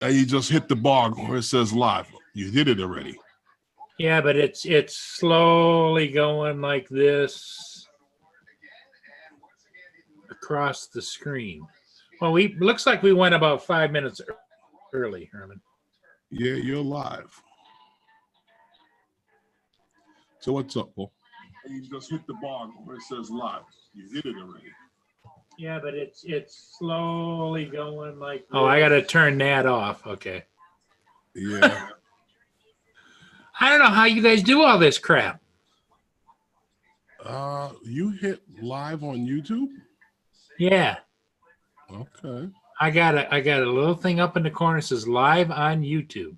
and you just hit the bar where it says live. You did it already. Yeah, but it's slowly going like this across the screen. Well, looks like we went about 5 minutes early, Herman. Yeah, you're live. So what's up, Paul? And you just hit the bar where it says live. You did it already. Yeah, but it's slowly going like this. Oh, I got to turn that off. Okay. Yeah. I don't know how you guys do all this crap. You hit live on YouTube? Yeah. Okay. I got a little thing up in the corner that says live on YouTube.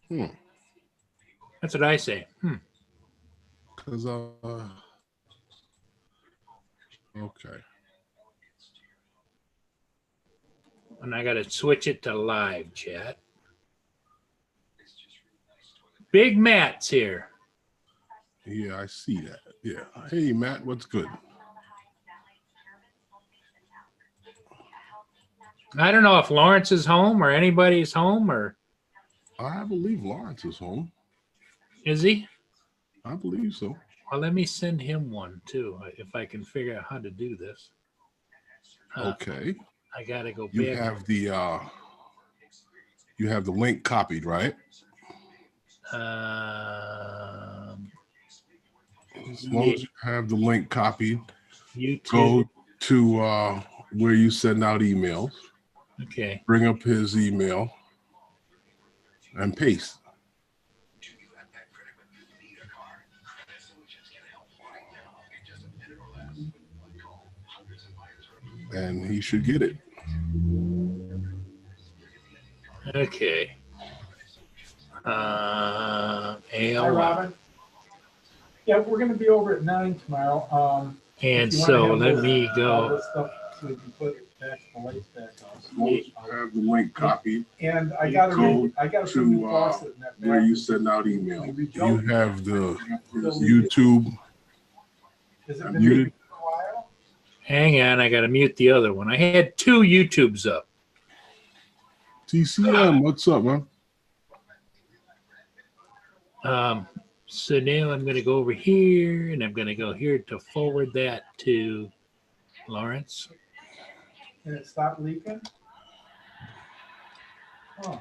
That's what I say. Because okay. And I got to switch it to live chat. Big Matt's here. Yeah, I see that. Yeah. Hey, Matt, what's good? I don't know if Lawrence is home or anybody's home, or I believe Lawrence is home. Is he? I believe so. Well, let me send him one too, if I can figure out how to do this. Okay. I gotta go back. You have the link copied, right? As long as you have the link copied, YouTube. go to where you send out emails. Okay. Bring up his email and paste. And he should get it. Okay. Hi, Robin. Yeah, we're going to be over at 9 tomorrow. And so let me go. So we can put back the lights back on. You have the link copied. And I got a new faucet in that where you send out email. You have the YouTube muted. Hang on, I got to mute the other one. I had 2 YouTubes up. TCM, what's up, man? So now I'm going to go over here, and I'm going to go here to forward that to Lawrence. And it stopped leaking? Oh.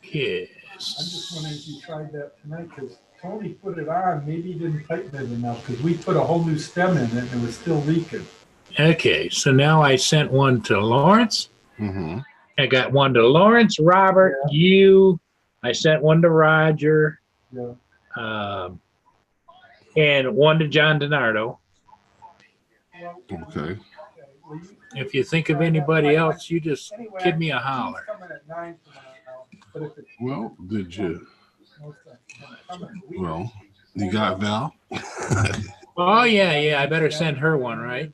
Yes. I'm just wondering if you tried that tonight, because Tony put it on. Maybe he didn't tighten it enough, because we put a whole new stem in it, and it was still leaking. Okay, so now I sent one to Lawrence. Mm-hmm. I got one to Lawrence, Robert, you. I sent one to Roger. Yeah. And one to John DiNardo. Okay. If you think of anybody else, you just give me a holler. Well, did you? Well, you got Val? Oh, yeah. I better send her one, right?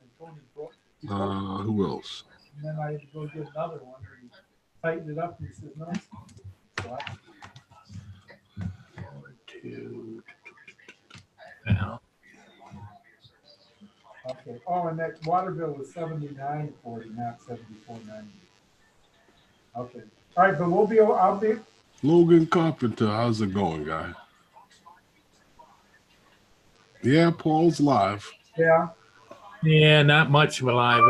Who else? And then I had to go get another one. And tighten it up, and he said, no. Val. Okay. Oh, and that water bill was $79.40, not $74.90. Okay. All right, but I'll be. Logan Carpenter, how's it going, guy? Yeah, Paul's live. Yeah. Yeah, not much of a live.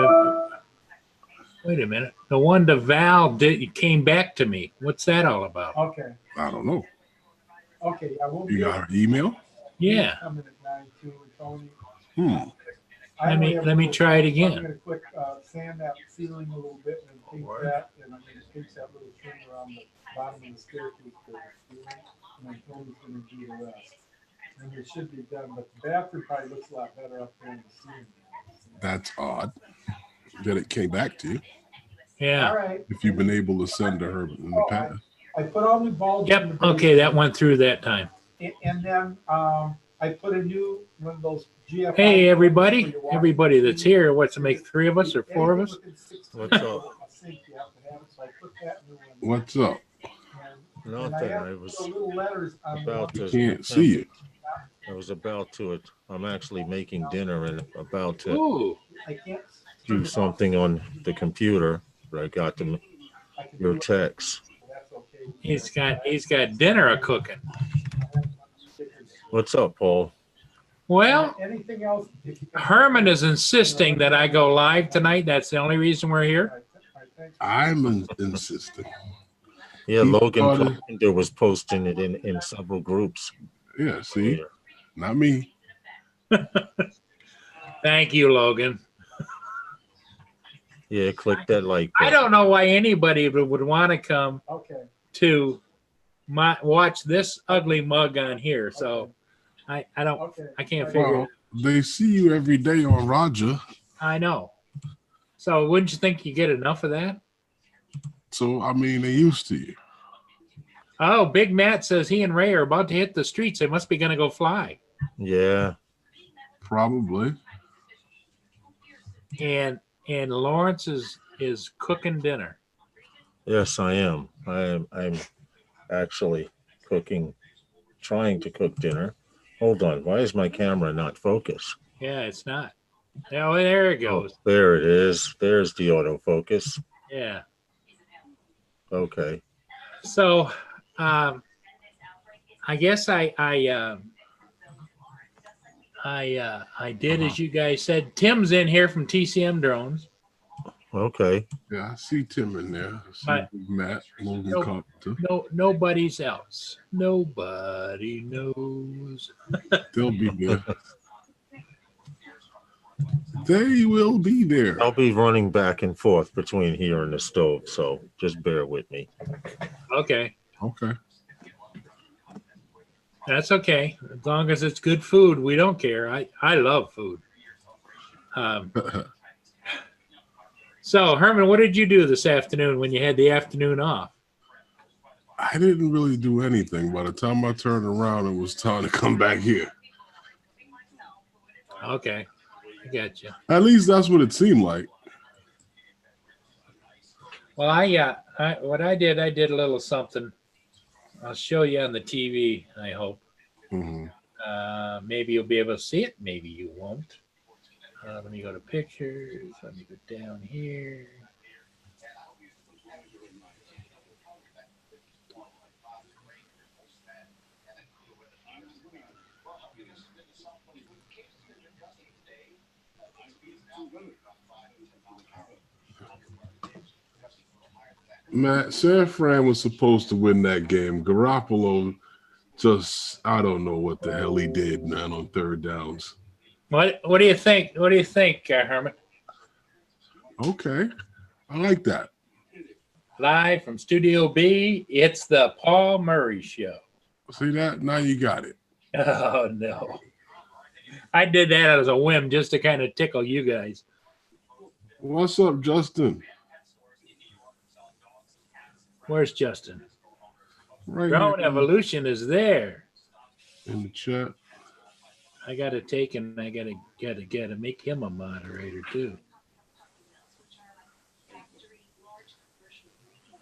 Wait a minute. The one to Val came back to me. What's that all about? Okay. I don't know. Okay. You got her email? Yeah. Coming at 9 too, Tony. Let me try it again. I'm going to quick sand that ceiling a little bit and paint that, and I'm going to paint that little trim around the bottom of the staircase for the ceiling, and then Tony's going to do the rest. And it should be done, but the bathroom probably looks a lot better up there in the ceiling. That's odd that it came back to you. Yeah. All right. If you've been able to send to her in the past. I put all new bulbs. Yep. Okay, that went through that time. And then I put a new one of those GFI. Hey, everybody that's here. What's to make 3 of us or 4 of us? What's up? What's up? Nothing. I was about to. Can't see you. I was about to. I'm actually making dinner and about to. Ooh. do something on the computer, but I got your text. He's got dinner a cooking. What's up, Paul? Well, Anything else? Herman is insisting that I go live tonight. That's the only reason we're here. I'm insisting. Yeah, He Logan started- Carpenter was posting it in several groups. Yeah, see, not me. Thank you, Logan. Yeah, click that like I button. don't know why anybody would want to come Okay. to watch this ugly mug on here. So I don't. Okay. I can't figure Well, it. they see you every day on Roger, I know. So wouldn't you think you get enough of that? so I mean they used to you. Oh, Big Matt says he and Ray are about to hit the streets. They must be going to go fly. Yeah. Probably. And Lawrence is cooking dinner. Yes, I am. I'm actually trying to cook dinner. Hold on. Why is my camera not focused? Yeah, it's not. Oh, there it goes. Oh, there it is. There's the autofocus. Yeah. Okay. So, I guess I did as you guys said. Tim's in here from TCM Drones. Okay. Yeah, I see Tim in there. I see But- Matt, Logan Nope. Carpenter. Nobody's else. Nobody knows. They'll be there. They will be there. I'll be running back and forth between here and the stove, so just bear with me. Okay, Okay. that's okay. As long as it's good food, we don't care. I love food. So, Herman, what did you do this afternoon when you had the afternoon off? I didn't really do anything. By the time I turned around, it was time to come back here. Okay, I got you. At least that's what it seemed like. Well, I did a little something. I'll show you on the TV, I hope. Hmm. Maybe you'll be able to see it. Maybe you won't. Let me go to pictures. Let me go down here. Matt, San Fran was supposed to win that game. Garoppolo just, I don't know what the hell he did, man, on third downs. What do you think? What do you think, Herman? Okay. I like that. Live from Studio B, it's the Paul Murray Show. See that? Now you got it. Oh, no. I did that as a whim just to kind of tickle you guys. What's up, Justin? Where's Justin? Right Drone here Evolution is there. in the chat. I got to take and I got to make him a moderator too.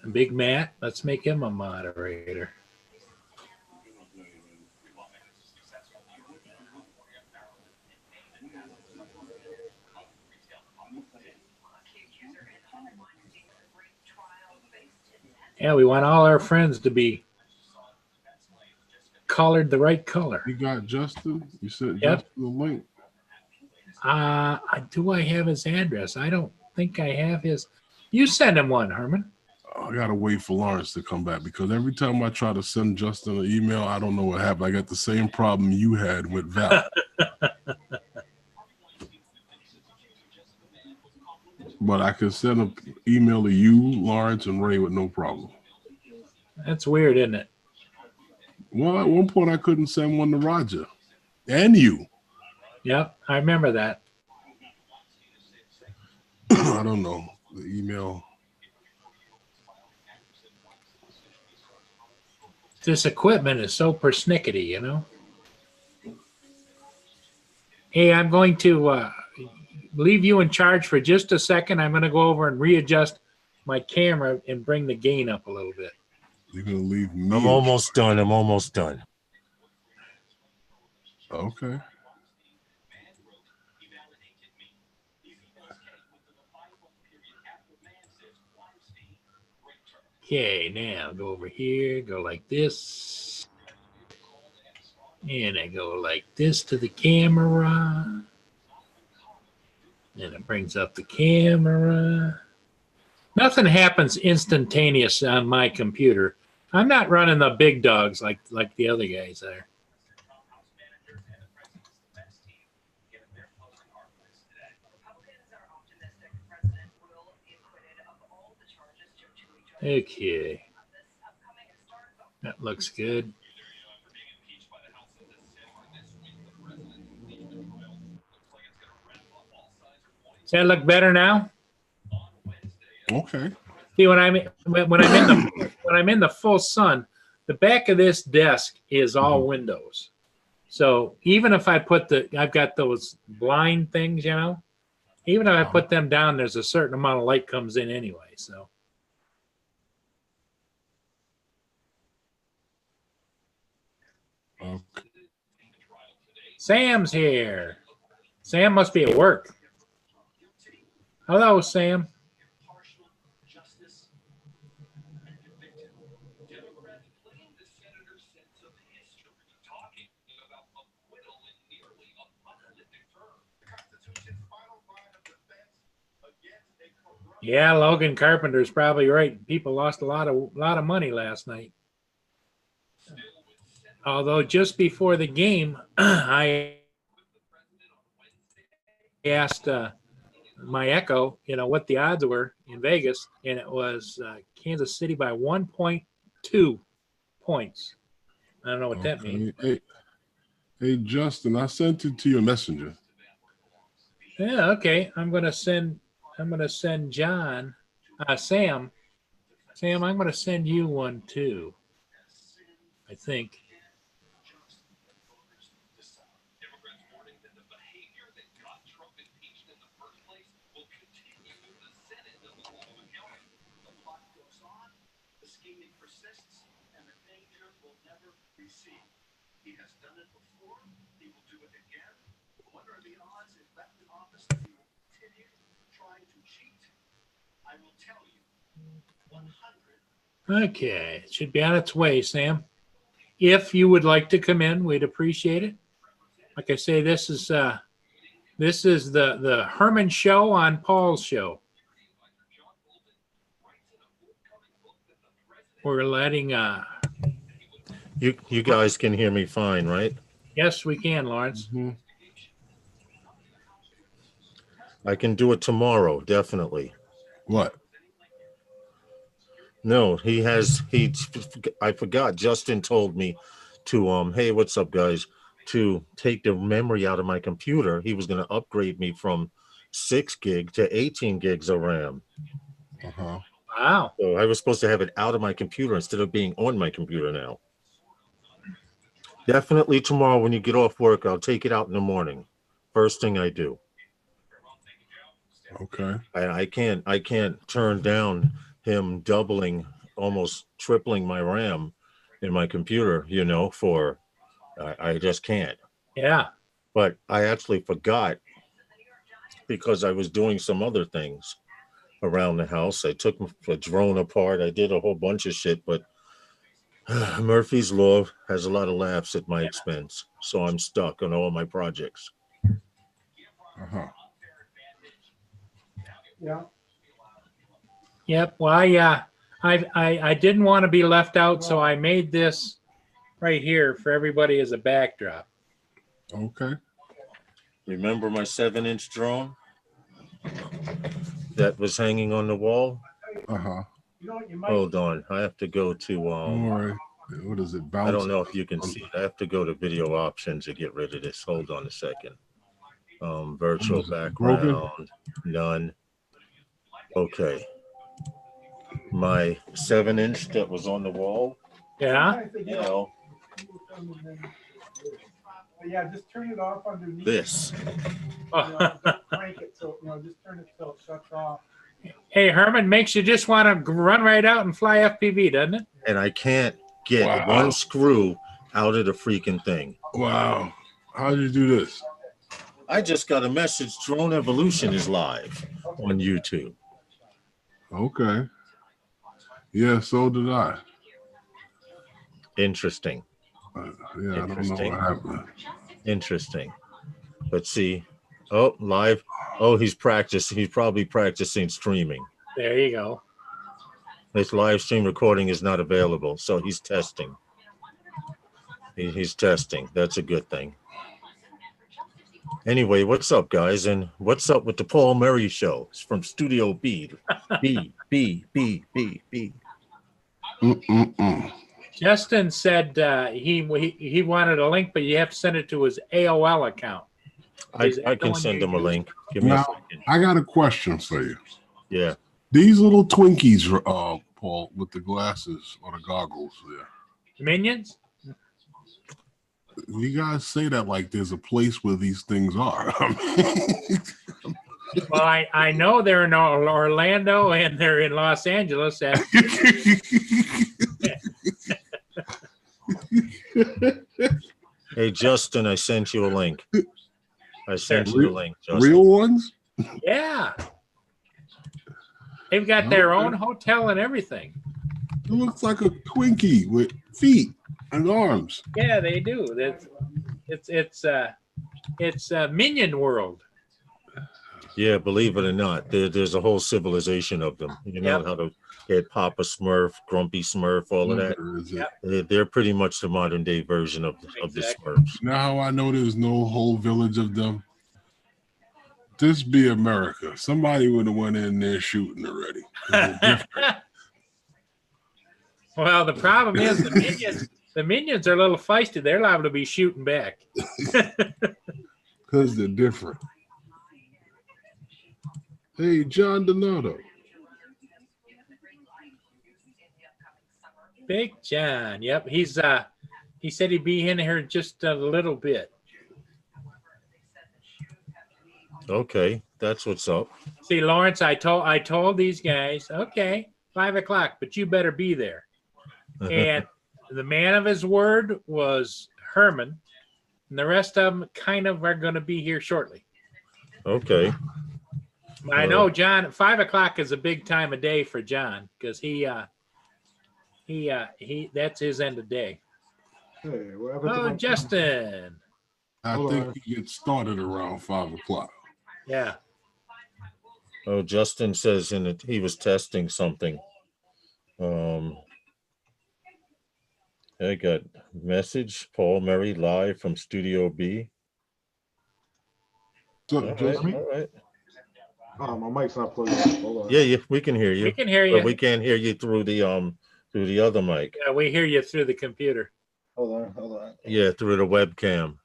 And Big Matt, let's make him a moderator. Yeah, we want all our friends to be colored the right color. You got Justin? You sent Yep. Justin the link? Do I have his address? I don't think I have his. You send him one, Herman. I gotta wait for Lawrence to come back because every time I try to send Justin an email, I don't know what happened. I got the same problem you had with Val. But I can send an email to you, Lawrence, and Ray with no problem. That's weird, isn't it? Well, at one point I couldn't send one to Roger and you. Yep, I remember that. I don't know. The email. This equipment is so persnickety, you know. Hey, I'm going to leave you in charge for just a second. I'm going to go over and readjust my camera and bring the gain up a little bit. You're gonna leave me. I'm almost done. I'm almost done. Okay. Okay, now go over here, go like this. And I go like this to the camera. And it brings up the camera. Nothing happens instantaneous on my computer. I'm not running the big dogs like the other guys are. Okay. That looks good. Does that look better now? Okay. See, when I'm in the full sun, the back of this desk is all windows. So even if I put I've got those blind things, you know, even if I put them down, there's a certain amount of light comes in anyway. So. Okay. Sam's here. Sam must be at work. Hello, Sam. Yeah, Logan Carpenter's probably right. People lost a lot of money last night. Although just before the game, I asked my Echo, you know, what the odds were in Vegas, and it was Kansas City by 1.2 points. I don't know what that means. Hey, Justin, I sent it to your messenger. Yeah, okay. I'm gonna send John, Sam. Sam, I'm gonna send you one too. I think. Okay, it should be on its way, Sam. If you would like to come in, we'd appreciate it. Like I say, this is the Herman show on Paul's show. We're letting You guys can hear me fine, right? yes, we can, Lawrence. Mm-hmm. I can do it tomorrow, definitely. What? No, I forgot. Justin told me to hey, what's up, guys? To take the memory out of my computer. He was going to upgrade me from 6 gig to 18 gigs of RAM. Uh-huh. Wow. So I was supposed to have it out of my computer instead of being on my computer now. Definitely tomorrow when you get off work, I'll take it out in the morning. First thing I do. Okay. I can't turn down him doubling, almost tripling my RAM in my computer, you know, I just can't. Yeah. But I actually forgot because I was doing some other things around the house. I took a drone apart. I did a whole bunch of shit, but Murphy's Law has a lot of laughs at my expense. So I'm stuck on all my projects. Uh-huh. Yeah. Yep. Well, I didn't want to be left out, so I made this right here for everybody as a backdrop. Okay. Remember my 7-inch drone that was hanging on the wall? Uh-huh. You know what you might Hold on. I have to go to All right. What is it? Bounce? I don't know if you can see it. I have to go to video options to get rid of this. Hold on a second. Virtual background, none. Okay. My 7-inch that was on the wall, Yeah. you know, But yeah, just turn it off underneath. this. Don't crank it so just turn it till it shuts off. Hey, Herman, makes you just want to run right out and fly FPV, doesn't it? And I can't get one screw out of the freaking thing. Wow. How did you do this? I just got a message. Drone Evolution is live on YouTube. Okay. Yeah, so did I. Interesting. Yeah, I don't know what happened. Interesting. Let's see. Oh, live. Oh, he's practicing. He's probably practicing streaming. There you go. His live stream recording is not available, so he's testing. He's testing. That's a good thing. Anyway, what's up, guys? And what's up with the Paul Murray Show? It's from Studio B. B. Justin said he wanted a link, but you have to send it to his AOL account. I can send him a link. Give me a second. I got a question for you. Yeah. These little Twinkies, Paul, with the glasses or the goggles there. Minions? You guys say that like there's a place where these things are. Well, I know they're in Orlando and they're in Los Angeles. Hey, Justin, I sent you a link. I sent you the link, Justin. Real ones? Yeah. They've got their own hotel and everything. It looks like a Twinkie with feet and arms. Yeah, they do. It's a Minion World. Yeah, believe it or not, there's a whole civilization of them. You know how to get Papa Smurf, Grumpy Smurf, all of that. They're pretty much the modern day version of the Smurfs. Now how I know there's no whole village of them? This be America. Somebody would have went in there shooting already. Well, the problem is the minions are a little feisty. They're liable to be shooting back. Because they're different. Hey, John Donato. Big John. Yep. He said he'd be in here just a little bit. Okay, that's what's up. See, Lawrence, I told these guys, okay, 5 o'clock, but you better be there. And the man of his word was Herman, and the rest of them kind of are going to be here shortly. Okay. I know John. 5 o'clock is a big time of day for John because he that's his end of day. Hey, oh, Justin. I think he gets started around 5 o'clock. Yeah. Oh, Justin says he was testing something. I got message, Paul Murray live from Studio B. So, all right. Oh, my mic's not plugged in. Hold on. Yeah, we can hear you. We can hear you. But we can't hear you through the other mic. Yeah, we hear you through the computer. Hold on. Yeah, through the webcam.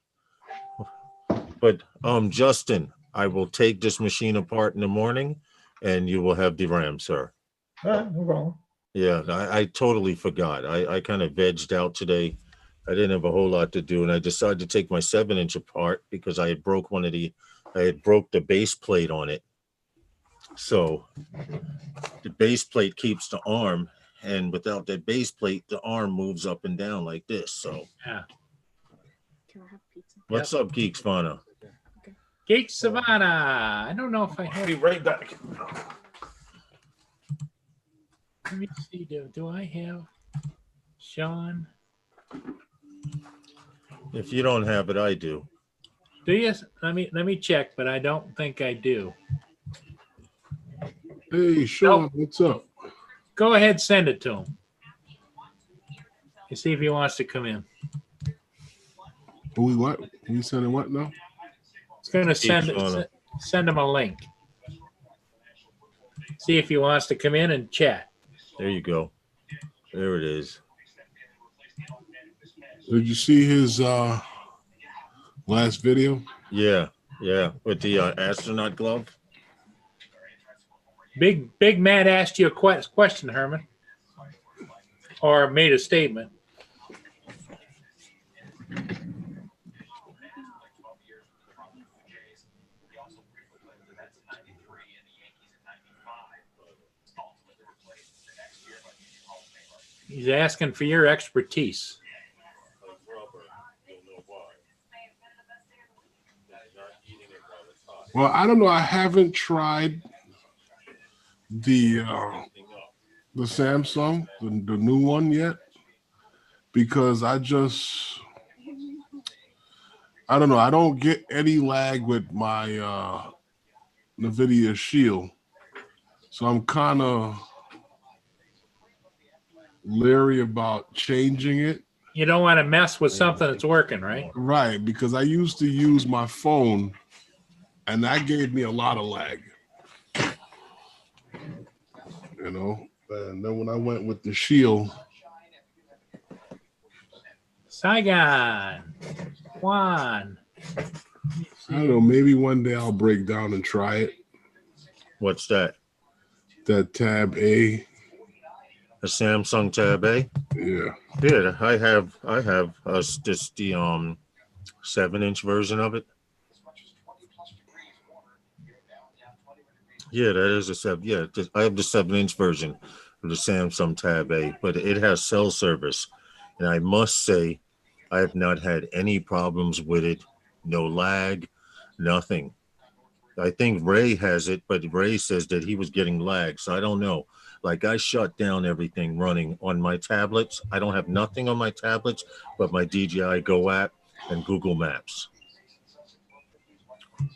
But Justin, I will take this machine apart in the morning, and you will have the RAM, sir. All right, no problem. Yeah, I totally forgot. I kind of vegged out today. I didn't have a whole lot to do, and I decided to take my 7-inch apart because I had broke the base plate on it. So the base plate keeps the arm, and without that base plate, the arm moves up and down like this. So yeah. Can I have pizza? What's up, Geeks Fana? Geek Savannah. I don't know if I have. Be right back. Let me see. Do I have Sean? If you don't have it, I do. Do you? Let me check, but I don't think I do. Hey, Sean, what's up? Go ahead, send it to him. You see if he wants to come in. We what? We sending what now? It's going to send him a link. See if he wants to come in and chat. There you go. There it is. Did you see his last video? Yeah, with the astronaut glove. Big Matt asked you a question, Herman, or made a statement. He's asking for your expertise. Well, I don't know. I haven't tried the the Samsung, the new one yet, because I don't know. I don't get any lag with my NVIDIA Shield, so I'm kind of leery about changing it. You don't want to mess with something that's working, right? Right, because I used to use my phone, and that gave me a lot of lag. You know, and then when I went with the Shield, Saigon, Juan. I don't know. Maybe one day I'll break down and try it. What's that? That Tab A. A Samsung Tab A? Yeah. Yeah, I have just the 7-inch version of it. Yeah, that is a 7. Yeah, I have the 7-inch version of the Samsung Tab A, but it has cell service, and I must say, I have not had any problems with it. No lag, nothing. I think Ray has it, but Ray says that he was getting lag, so I don't know. Like I shut down everything running on my tablets. I don't have nothing on my tablets but my DJI Go app and Google Maps.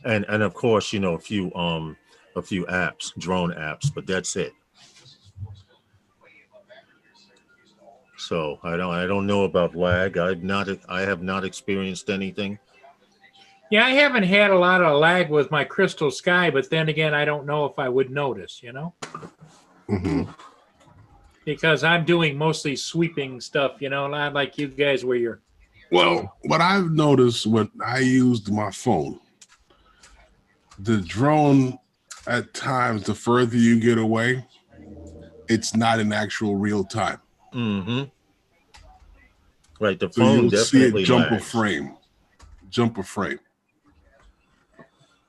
And of course, you know, a few apps, drone apps, but that's it. So I don't know about lag. I have not experienced anything. Yeah, I haven't had a lot of lag with my Crystal Sky, but then again, I don't know if I would notice, you know? Mm-hmm. Because I'm doing mostly sweeping stuff, you know, not like you guys where you're. Well, what I've noticed when I used my phone, the drone at times, the further you get away, it's not in actual real time. Mm-hmm. Right, the So phone you'll see it definitely jump a lags. frame.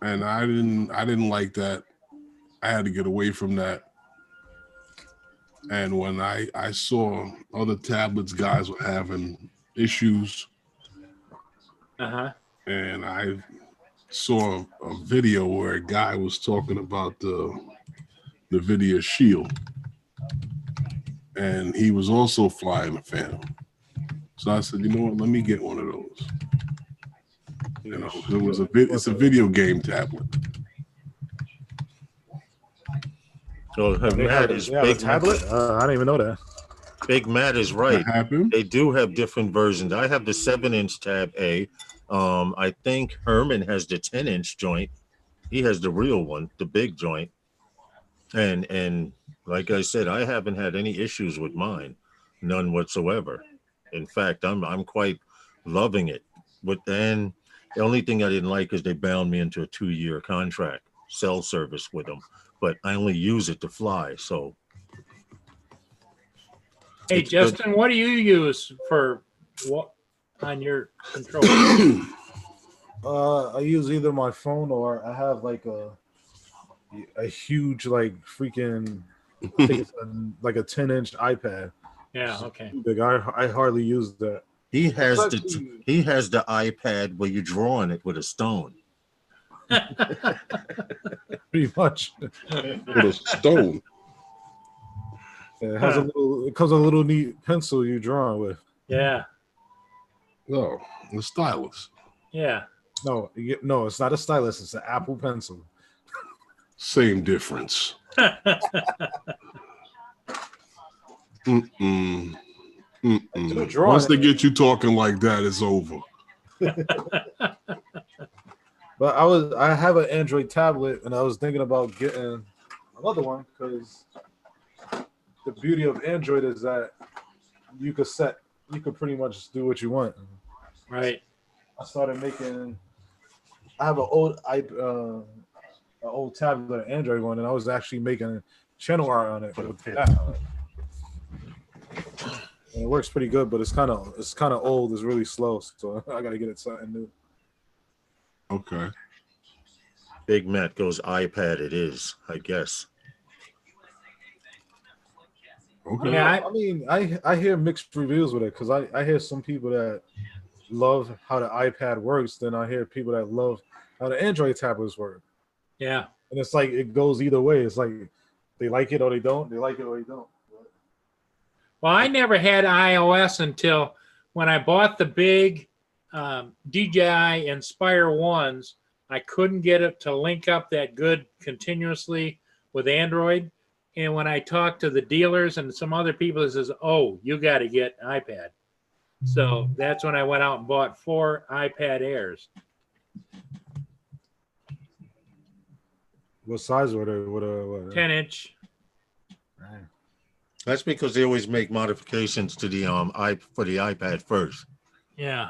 And I didn't like that. I had to get away from that. And when I saw other tablets guys were having issues, Uh-huh. and I saw a video where a guy was talking about the NVIDIA Shield, and he was also flying a Phantom. So I said, you know what? Let me get one of those. You know, it's a video game tablet. So Matt is a big. tablet? I didn't even know that. Big Matt is right. That happened? They do have different versions. I have the 7-inch Tab A. I think Herman has the 10-inch joint. He has the real one, the big joint. And like I said, I haven't had any issues with mine, none whatsoever. In fact, I'm quite loving it. But then the only thing I didn't like is they bound me into a 2-year contract, cell service with them. But I only use it to fly. So, Hey, it's good. Justin, what do you use for what on your control? I use either my phone or I have like a huge like freaking I think it's like a 10-inch iPad. Yeah, okay. Big. I hardly use that. He has the iPad where you draw on it with a stone. Pretty much. With a stone. It has it comes with a little neat pencil you draw with. Yeah. No, the stylus. Yeah. No, it's not a stylus. It's an Apple Pencil. Same difference. Mm-mm. Mm-mm. Once they get you talking like that, it's over. But I have an Android tablet, and I was thinking about getting another one because the beauty of Android is that you could pretty much do what you want. Right. I have an old tablet, an Android one, and I was actually making channel art on it with that. And it works pretty good, but it's kind of old. It's really slow, so I got to get it something new. Okay. Big Matt goes iPad. It is, I guess. Okay. Yeah, I mean, I hear mixed reviews with it because I hear some people that love how the iPad works, then I hear people that love how the Android tablets work. Yeah. And it's like it goes either way. It's like they like it or they don't. They like it or they don't. Well, I never had iOS until when I bought the big DJI Inspire ones. I couldn't get it to link up that good continuously with Android. And when I talked to the dealers and some other people, it says, "Oh, you got to get iPad." So that's when I went out and bought 4 iPad Airs. What size were they? What 10-inch. That's because they always make modifications to the for the iPad first. Yeah.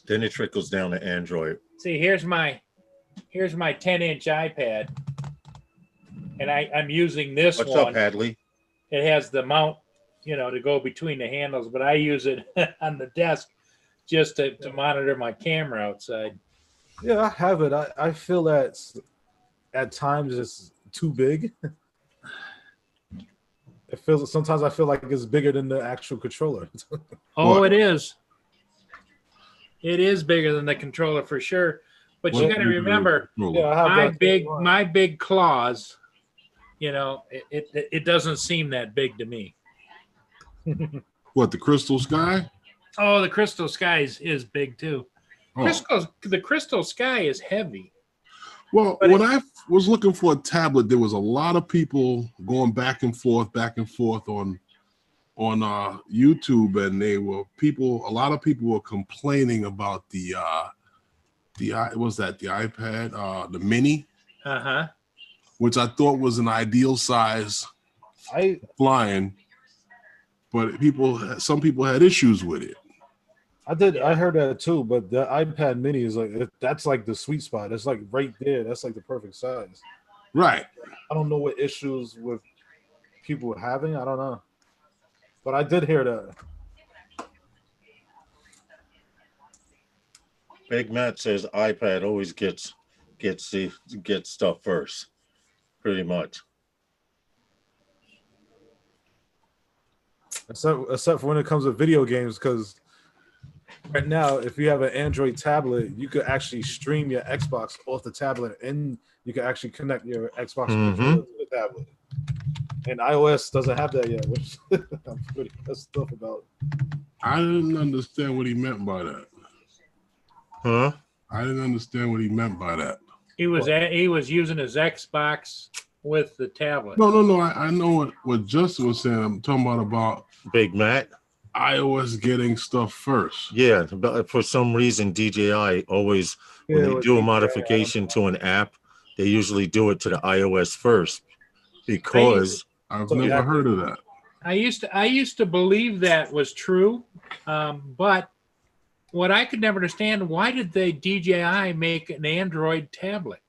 Then it trickles down to Android. See, here's my 10-inch iPad, and I'm using this What's one. up, Hadley? It has the mount, to go between the handles, but I use it on the desk just to monitor my camera outside. Yeah, I have it. I feel that at times it's too big. Sometimes I feel like it's bigger than the actual controller. Oh, What? it is. It is bigger than the controller for sure. But you What got to bigger than the remember, controller? I have my that big one. my big claws, it doesn't seem that big to me. What, the Crystal Sky? Oh, the Crystal Sky is big too. Oh. The Crystal Sky is heavy. Well, But when I was looking for a tablet, there was a lot of people going back and forth on YouTube, and a lot of people were complaining about the iPad, the mini, Uh-huh. which I thought was an ideal size flying, but some people had issues with it. I heard that too, but the iPad mini is that's like the sweet spot. It's like right there. That's like the perfect size. Right. I don't know what issues with people having. I don't know. But I did hear that. Big Matt says iPad always gets stuff first, pretty much. Except for when it comes to video games, because right now, if you have an Android tablet, you could actually stream your Xbox off the tablet, and you can actually connect your Xbox controller to the tablet. And iOS doesn't have that yet, which I'm pretty pissed off about. I didn't understand what he meant by that. Huh? I didn't understand what he meant by that. He was using his Xbox with the tablet. No. I know what Justin was saying. I'm talking about Big Matt. iOS getting stuff first. Yeah, but for some reason, DJI always, when they do a modification to an app, they usually do it to the iOS first because I've never heard of that. I used to believe that was true, but what I could never understand, why did they DJI make an Android tablet?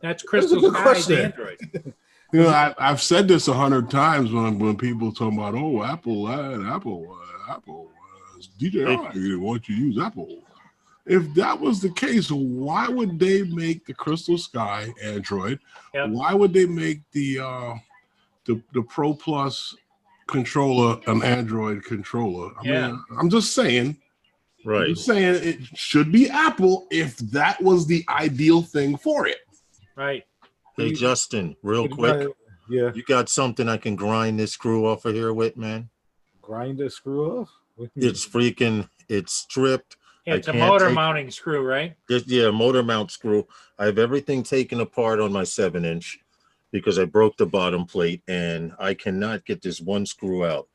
That's Crystal Sky's Android. I've said this 100 times when people talk about Apple DJI want you to use Apple. If that was the case, why would they make the Crystal Sky Android? Yep. Why would they make the Pro Plus controller an Android controller? I mean, I'm just saying. Right. I'm just saying it should be Apple if that was the ideal thing for it. Right. Hey, Justin, real quick. Yeah. You got something I can grind this screw off of here with, man? Grind this screw off? It's stripped. It's a motor mounting screw, right? Motor mount screw. I have everything taken apart on my 7-inch because I broke the bottom plate and I cannot get this one screw out.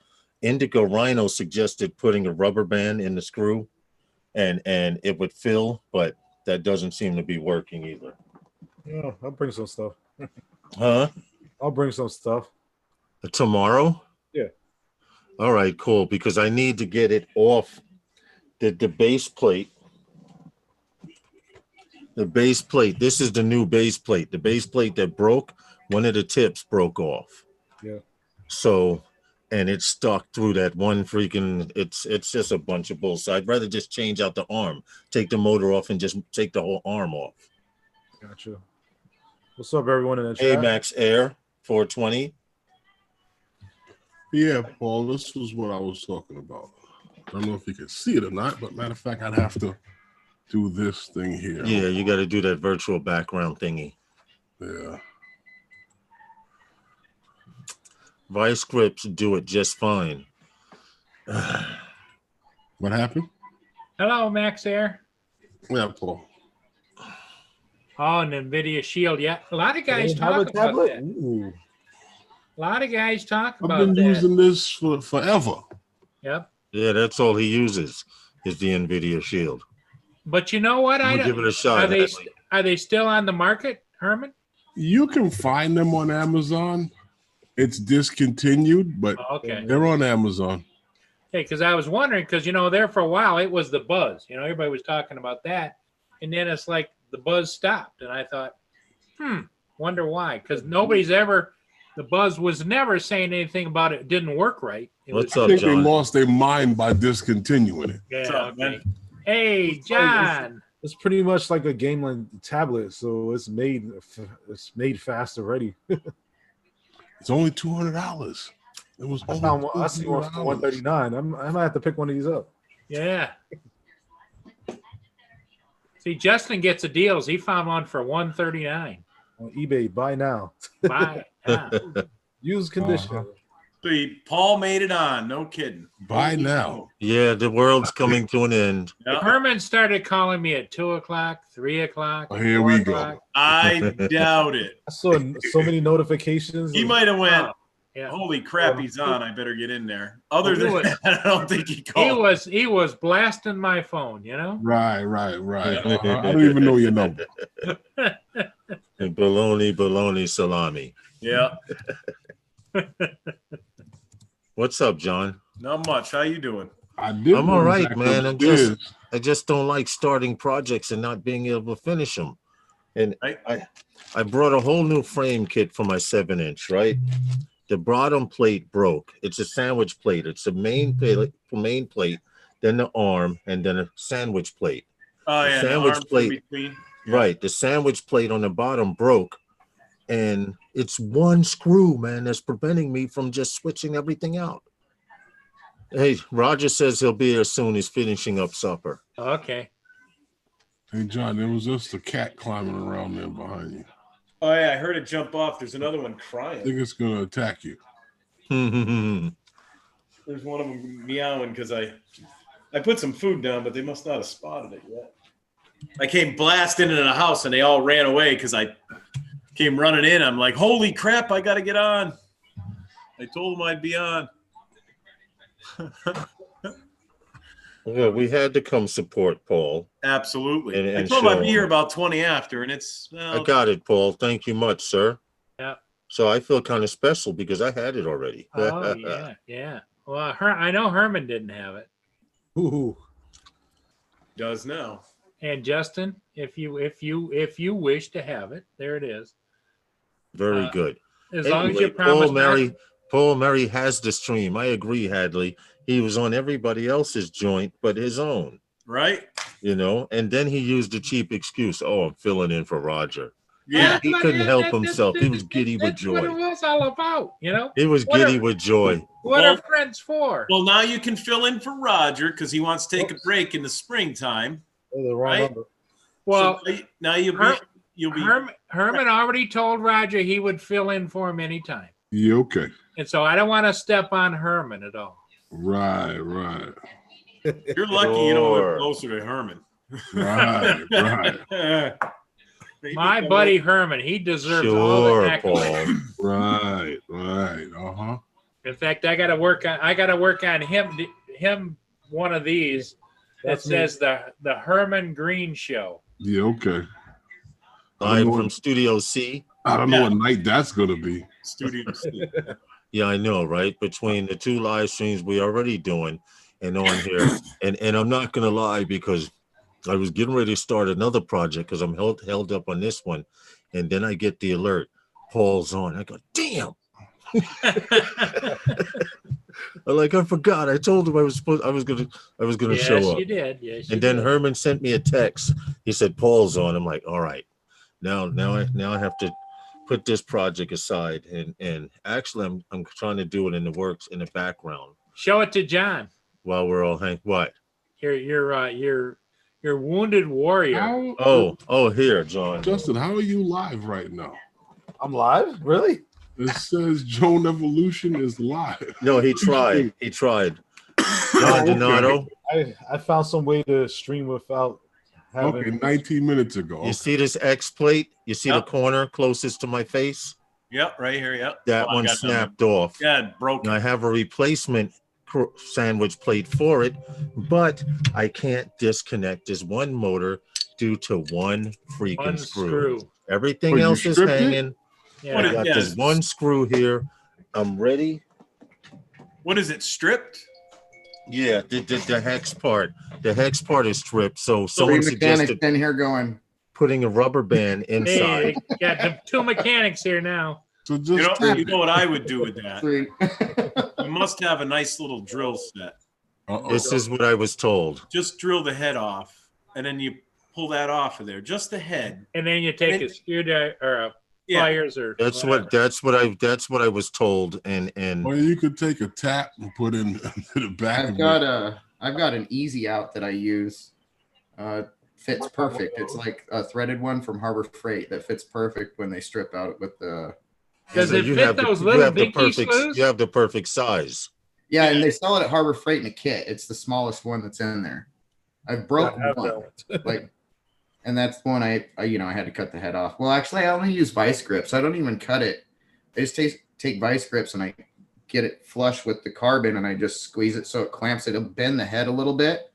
Indigo Rhino suggested putting a rubber band in the screw and it would fill, but that doesn't seem to be working either. Yeah, I'll bring some stuff. Huh? I'll bring some stuff. Tomorrow? Yeah. All right, cool. Because I need to get it off the base plate. The base plate. This is the new base plate. The base plate that broke, one of the tips broke off. Yeah. So, and it's stuck through that one freaking, it's just a bunch of bullshit. I'd rather just change out the arm, take the motor off and just take the whole arm off. Gotcha. What's up, everyone in the chat? Max Air 420. Yeah, Paul, this was what I was talking about. I don't know if you can see it or not, but matter of fact, I'd have to do this thing here. Yeah, you got to do that virtual background thingy. Yeah. Vice grips do it just fine. What happened? Hello, Max Air. Yeah, Paul. Oh, an NVIDIA Shield. Yeah, a lot of guys They have talk a about tablet. that. Ooh. A lot of guys talk I've about been that. using this for forever. Yep. Yeah, that's all he uses is the NVIDIA Shield. But you know what? I'm gonna give it a shot. Are they still on the market, Herman? You can find them on Amazon. It's discontinued, but Okay. they're on Amazon. Hey, because I was wondering, because there for a while it was the Buzz. Everybody was talking about that, and then it's like the Buzz stopped, and I thought, wonder why? Because the Buzz was never saying anything about it didn't work right. What's I up, think they John? lost their mind by discontinuing it. Yeah. What's up, Okay. man? Hey, John. It's pretty much like a game like tablet, so it's made fast already. It's only $200. It was I only see one for $200. $139. I might have to pick one of these up. Yeah. See, Justin gets the deals. He found one for $139. On eBay, buy now. Buy. Used condition. See, Paul made it on. No kidding. Buy now. Yeah, the world's coming to an end. Yeah. Herman started calling me at 2:00, 3:00. Oh, here we 4:00. go. I doubt it. I saw so many notifications. He might have went, Oh, yeah. holy crap, he's on. I better get in there. Other than that, I don't think he He called. was blasting my phone, Right. I don't even know your number. Bologna, salami. Yeah, What's up, John? not much. How you doing? I'm all right, man. upstairs. I just don't like starting projects and not being able to finish them. And I brought a whole new frame kit for my 7-inch, right? The bottom plate broke. It's a sandwich plate. It's a main plate, then the arm, and then a sandwich plate. Oh, The yeah. sandwich arms in plate. between. Yeah. Right. The sandwich plate on the bottom broke. And it's one screw, man, that's preventing me from just switching everything out. Hey, Roger says he'll be here soon. He's finishing up supper. Okay. Hey, John, there was just a cat climbing around there behind you. Oh, yeah. I heard it jump off. There's another one I crying. think it's going to attack you. There's one of them meowing because I put some food down, but they must not have spotted it yet. I came blasting into the house and they all ran away because I came running in. I'm like, holy crap, I got to get on. I told them I'd be on. Well, we had to come support Paul. Absolutely. And I told them show I'd be here them. about 20 after, and it's I got it, Paul. Thank you much, sir. Yeah. So I feel kind of special because I had it already. Oh yeah. Well, I know Herman didn't have it. Ooh. does now. And Justin, if you wish to have it, there it is. Very good. As long as you Anyway, promise. Paul Mary has the stream. I agree, Hadley. He was on everybody else's joint but his own, Right? and then he used a cheap excuse. Oh, I'm filling in for Roger. Yeah. He couldn't help himself. He was giddy with That's what it joy. was all about, He was What giddy a- with joy. What Well- are friends for? Well, now you can fill in for Roger because he wants to take a break in the springtime. Oh, the wrong Right? number. Well, So now you'll be Herman already told Roger he would fill in for him anytime. Yeah, okay. And so I don't want to step on Herman at all. Right. you're lucky you don't Sure. live closer to Herman. Right. Maybe My come buddy over. Herman, he deserves all the Sure, accolades. Paul. Right. Uh-huh. In fact, I got to work on him one of these that That's me. says the Herman Green Show. Yeah, okay. Live from Studio C. I don't know what night that's going to be. Studio C. Yeah, I know, right? Between the two live streams we already doing and on here. And I'm not going to lie because I was getting ready to start another project because I'm held up on this one. And then I get the alert. Paul's on. I go, damn. I forgot. I told him I was gonna Yes, show up. you did. Yes, you And then did. Herman sent me a text. He said Paul's on. I'm like, all right. Now I have to put this project aside. And actually I'm trying to do it in the works in the background Show it to John. while we're all what? Your wounded warrior. How, Oh, here, John. Justin, how are you live right now? I'm live? Really? It says Drone Evolution is live. No, he tried. He tried. John okay. Donato. I found some way to stream without having. Okay, 19 minutes ago. You see this X plate? You see Yep. the corner closest to my face? Yep, right here. Yep. That Oh, I one got snapped off. Yeah, it broke. And I have a replacement sandwich plate for it, but I can't disconnect this one motor due to one freaking One screw. screw. Everything Oh, you else is stripped it? hanging. Yeah. What I is- got yeah, this one screw here. I'm ready. What is it? Stripped? Yeah, the hex part. The hex part is stripped. So Three someone mechanics suggested in here going. putting a rubber band Hey, inside. got the two mechanics here now. So just You know, tap you it. know what I would do with that? Three. You must have a nice little drill set. Uh-oh. This is what I was told. Just drill the head off, and then you pull that off of there. Just the head. And then you take a screwdriver or a Yeah. pliers or That's whatever. what I was told. And Or you could take a tap and put in to the back of I've got an easy out that I use. Fits perfect. It's like a threaded one from Harbor Freight that fits perfect when they strip out with the. Does so it you fit have the- those you little have the dinky perfect screws? you have the perfect size. Yeah, and they sell it at Harbor Freight in a kit. It's the smallest one that's in there. I've broken one, like, and that's the one I had to cut the head off. Well, actually, I only use vice grips. I don't even cut it. I just take vice grips and I get it flush with the carbon and I just squeeze it so it clamps it. It'll bend the head a little bit,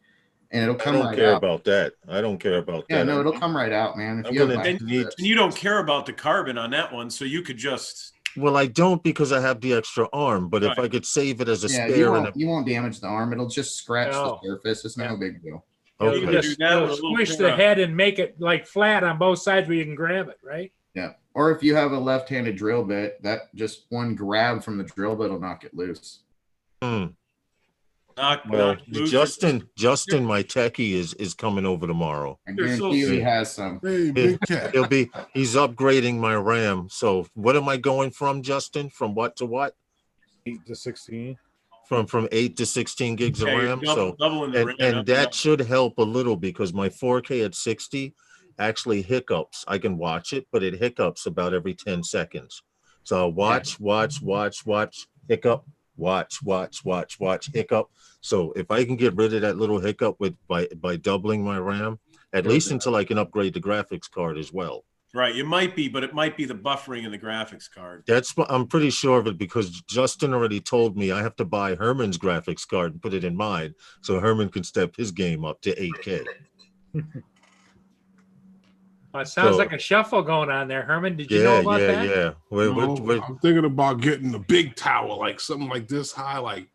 and it'll I come don't right care out. about that. I don't care about Yeah, that. no, it'll come right out, man. If I'm you have gonna vice need- grips. And you don't care about the carbon on that one, so you could just. Well, I don't because I have the extra arm. But if Right. I could save it as a Yeah, spare and you won't damage the arm. It'll just scratch No. the surface. It's no big deal. You okay. just Do that with a little squish bit the of- head and make it like flat on both sides where you can grab it, right? Yeah. Or if you have a left-handed drill bit, that just one grab from the drill bit will knock it loose. Hmm. Knock loose. Justin, my techie is coming over tomorrow. I They're so guarantee you he sick. has some. Hey, big cat. He's upgrading my RAM. So what am I going from, Justin? From what to what? 8 to 16. From 8 to 16 gigs of Yeah, you're RAM. doubling the RAM And up. that should help a little because my 4K at 60 actually hiccups. I can watch it, but it hiccups about every 10 seconds. So I'll watch, hiccup, watch, hiccup. So if I can get rid of that little hiccup by doubling my RAM, at least until I can upgrade the graphics card as well. Right, it might be, but it might be the buffering in the graphics card. I'm pretty sure of it because Justin already told me I have to buy Herman's graphics card and put it in mine so Herman can step his game up to 8K. Well, it sounds So- like a shuffle going on there, Herman. Did you know about that? Yeah. No, I'm thinking about getting a big tower, like something like this high, like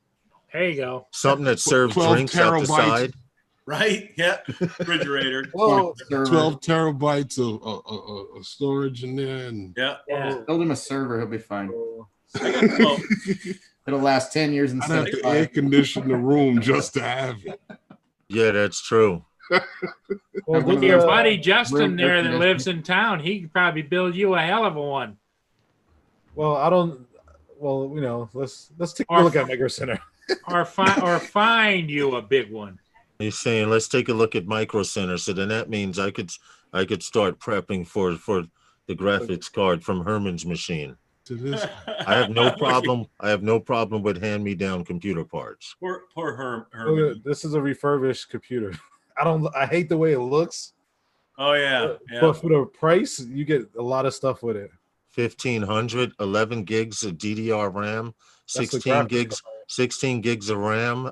There you go. Something that serves 12 drinks out the terabytes. side. Right? Yeah. Refrigerator. Well, Server. 12 terabytes of storage in there. And Yeah. Yeah. Build him a server. He'll be fine. Well, It'll last 10 years I'd instead have of to air 5. condition the room just to have it. Yeah, that's true. well, With Your there's, buddy Justin room there that conditioning. lives in town, he could probably build you a hell of a one. well, I don't. Well, let's take a Or- look at Micro Center. Or find you a big one. He's saying, let's take a look at Micro Center. So then that means I could start prepping for the graphics card from Herman's machine. To this, I have no problem. I have no problem with hand-me-down computer parts. Poor Look Herman. at- This is a refurbished computer. I hate the way it looks, Oh yeah. Yeah. but for the price, you get a lot of stuff with it. 1500, 11 gigs of DDR RAM, That's the 16 graphics gigs, card. 16 gigs of RAM.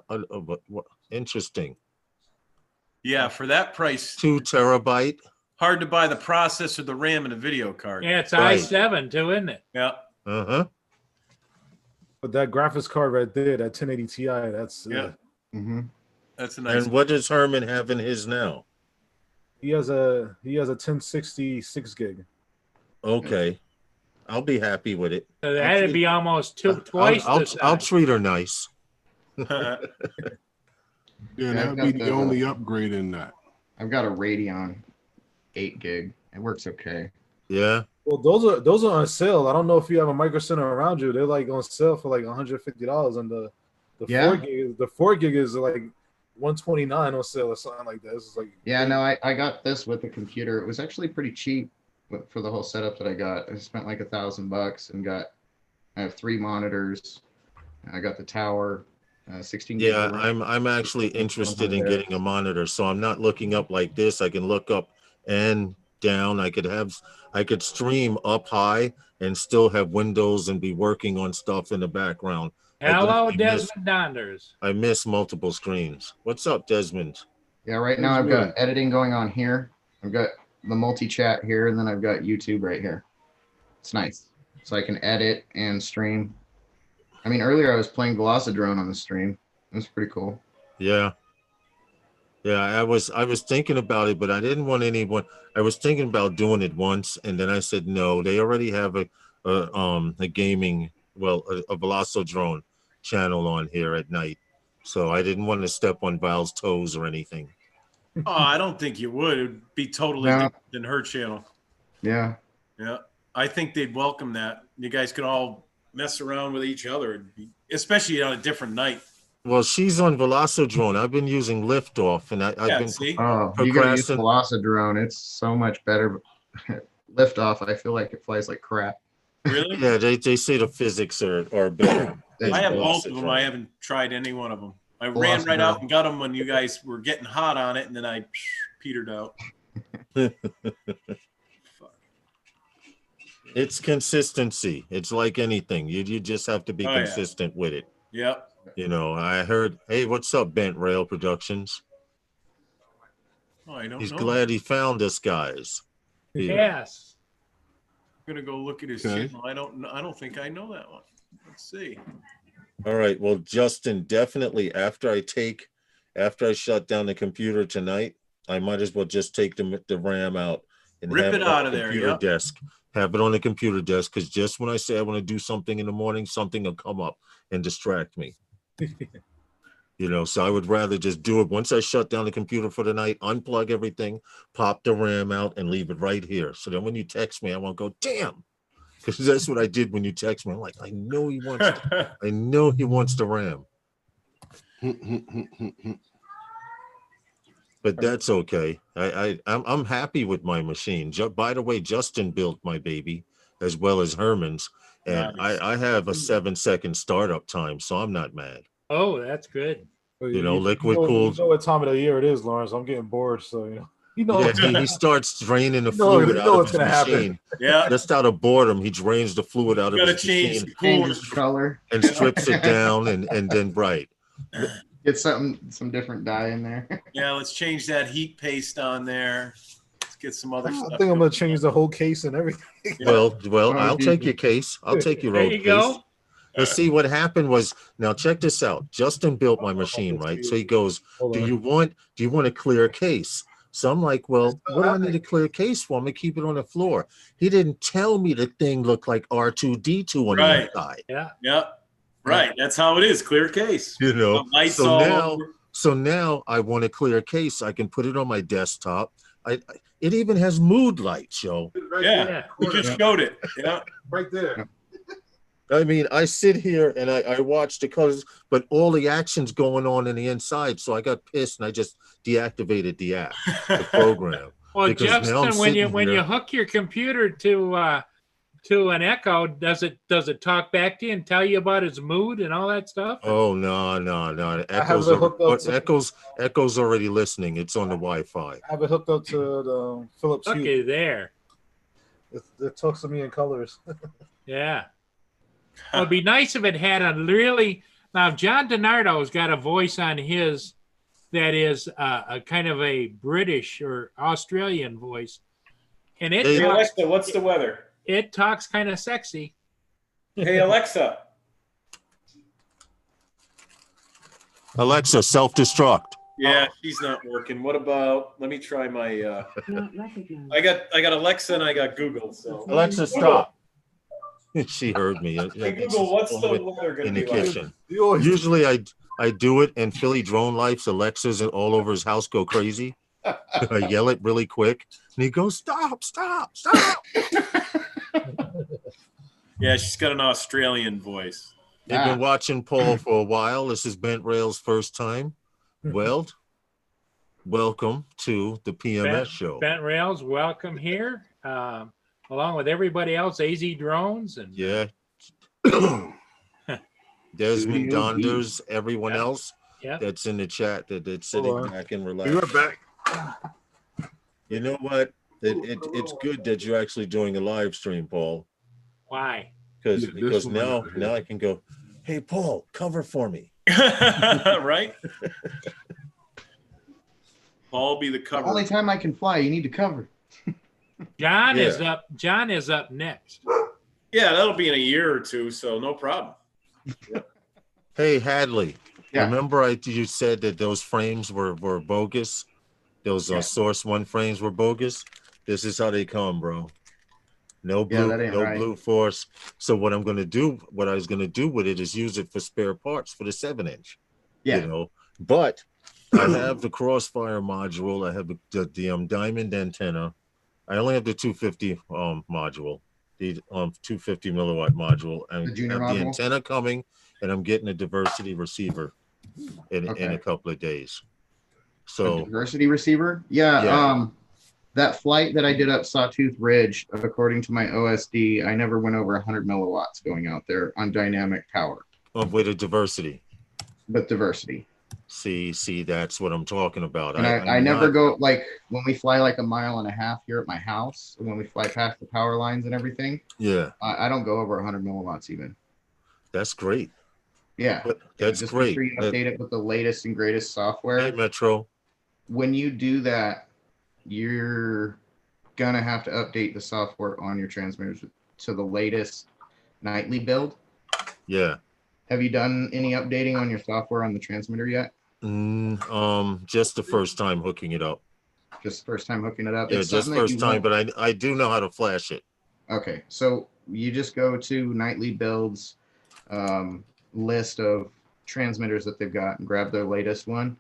Interesting. Yeah, for that price, 2 terabyte. hard to buy the processor, the RAM, and the video card. Yeah, it's Right. i7 too, isn't it? Yeah. Uh-huh. But that graphics card right there, that 1080 Ti, that's Yeah. Mm-hmm. That's a nice. And what does Herman have in his now? he has a 1060 6 gig. Okay. I'll be happy with it. So that'd be almost twice I'll, the I'll size. treat her nice. yeah, Yeah, that'd I've be got the the- only upgrade in that. I've got a Radeon 8 gig. It works okay. Yeah. Well, those are on sale. I don't know if you have a Micro Center around you. They're like on sale for like $150, and the Yeah. 4 gig is like 129 on sale or something like that. It's like Yeah, no, I got this with the computer. It was actually pretty cheap for the whole setup that I got. I spent like $1,000 and got I have 3 monitors. I got the tower, 16 gigs Yeah, of RAM. I'm actually interested in there. getting a monitor, so I'm not looking up like this. I can look up and down. I could stream up high and still have windows and be working on stuff in the background. Hello, Desmond Donders. I miss multiple screens. What's up, Desmond? Yeah, right now I've got editing going on here. I've got the multi-chat here, and then I've got YouTube right here. It's nice. So I can edit and stream. I mean, earlier I was playing Velocidrone on the stream. It was pretty cool. Yeah. Yeah, I was thinking about it, but I didn't want anyone. I was thinking about doing it once, and then I said no. They already have a gaming, well, a Velocidrone channel on here at night, so I didn't want to step on Val's toes or anything. Oh, I don't think you would. It would be totally different than her channel. Yeah. Yeah. I think they'd welcome that. You guys could all mess around with each other, especially on a different night. Well, she's on Velocidrone. I've been using Liftoff, and I've been Oh, you gotta use Velocidrone. It's so much better. Liftoff, I feel like it flies like crap. Really? Yeah, they say the physics are better. I have both of them. I haven't tried any one of them. I ran right out and got them when you guys were getting hot on it, and then I petered out. It's consistency. It's like anything. You just have to be consistent with it. Yep. You know, I heard, hey, what's up, Bent Rail Productions? Oh, I don't He's know. glad he found us, guys. Yes. I'm gonna go look at his channel. I don't think I know that one. Let's see. All right. Well, Justin, definitely after I shut down the computer tonight, I might as well just take the RAM out and rip have it out of there. Computer desk. Have it on the computer desk, because just when I say I want to do something in the morning, something will come up and distract me. You know, so I would rather just do it once I shut down the computer for the night, unplug everything, pop the RAM out, and leave it right here. So then when you text me, I won't go, damn, because that's what I did when you text me. I'm like, I know he wants the RAM. But that's okay. I'm happy with my machine. By the way, Justin built my baby as well as Herman's, and nice. I have a 7-second startup time, so I'm not mad. Oh, that's good. You know, liquid cooled. You know what time of the year it is, Lawrence. I'm getting bored, so you know. Yeah, he starts draining the fluid out of his machine. Yeah, just out of boredom, he drains the fluid out of his machine, changes the color, and strips it down, and then get some different dye in there. Yeah, let's change that heat paste on there. Let's get some other stuff. I think I'm gonna change the whole case and everything. Well, I'll take your case. I'll take your old case. Go. Let's see what happened was, now check this out. Justin built my machine, right? So he goes, do you want a clear case? So I'm like, well, what do I need a clear case for? I'm gonna keep it on the floor. He didn't tell me the thing looked like R2D2 on the inside. Yeah. Yep. Right. That's how it is. Clear case. You know. Lights So now I want a clear case. I can put it on my desktop. It even has mood lights, yo. Yeah. We just showed it. Yeah. Right there. I mean, I sit here and I watch the colors, but all the action's going on in the inside. So I got pissed and I just deactivated the program. Well, Justin, when you hook your computer to an Echo, does it talk back to you and tell you about its mood and all that stuff? Oh no. Echo's already listening. It's on the Wi-Fi. I have it hooked up to the Philips Hue. Okay, there. It talks to me in colors. Yeah. Well, it'd be nice if it had a really. Now, John DiNardo's got a voice on his that is a kind of a British or Australian voice, and it. Hey, Alexa, what's the weather? It talks kind of sexy. Hey, Alexa. Alexa, self-destruct. Yeah, she's not working. What about? Let me try my. I got Alexa and I got Google. So Alexa, stop. She heard me. Hey, Google, what's the weather going to be in the kitchen? Like? Usually I do it, and Philly Drone Life's Alexa's all over his house go crazy. I yell it really quick, and he goes, "Stop! Stop! Stop!" Yeah, she's got an Australian voice. You've been watching Paul for a while. This is Bent Rail's first time. Well, welcome to the PMS show. Bent Rails, welcome here. Along with everybody else, AZ Drones and Desmond Sudio Donders, everyone Yeah. else Yeah. that's in the chat that's Hold sitting on. back and Be relaxing. right back. You know what? It's good that you're actually doing a live stream, Paul, Why? Yeah, this because one now right here. I can go, hey Paul, cover for me. Right? Paul be the The cover. only time I can fly, you need to cover. John is Yeah. up. John is up next. Yeah, that'll be in a year or two, so no problem. Hey Hadley, Yeah. remember you said that those frames were bogus? Those Yeah. Source One frames were bogus. This is how they come, bro. No Yeah, blue, that ain't no right. blue force. So what I was gonna do with it is use it for spare parts for the 7-inch. Yeah. You know, but I have the Crossfire module. I have the diamond antenna. I only have the 250 module, the 250 milliwatt module, and The junior have the module? antenna coming, and I'm getting a diversity receiver in Okay. a couple of days. A So diversity receiver? Yeah. Yeah. That flight that I did up Sawtooth Ridge, according to my OSD, I never went over 100 milliwatts going out there on dynamic power. with a diversity. But diversity. See, that's what I'm talking about. And I I'm never not- go, like, when we fly like a mile and a half here at my house, when we fly past the power lines and everything, Yeah, I don't go over 100 milliwatts even. that's great. Yeah. But Yeah, that's just great. make sure you update it with the latest and greatest software. Hey, Metro. When you do that, you're gonna have to update the software on your transmitters to the latest nightly build. Yeah. Have you done any updating on your software on the transmitter yet? Just the first time hooking it up. Just first time hooking it up? Yeah, It's just something that first you time, won't- but I do know how to flash it. Okay, so you just go to nightly builds list of transmitters that they've got and grab their latest one.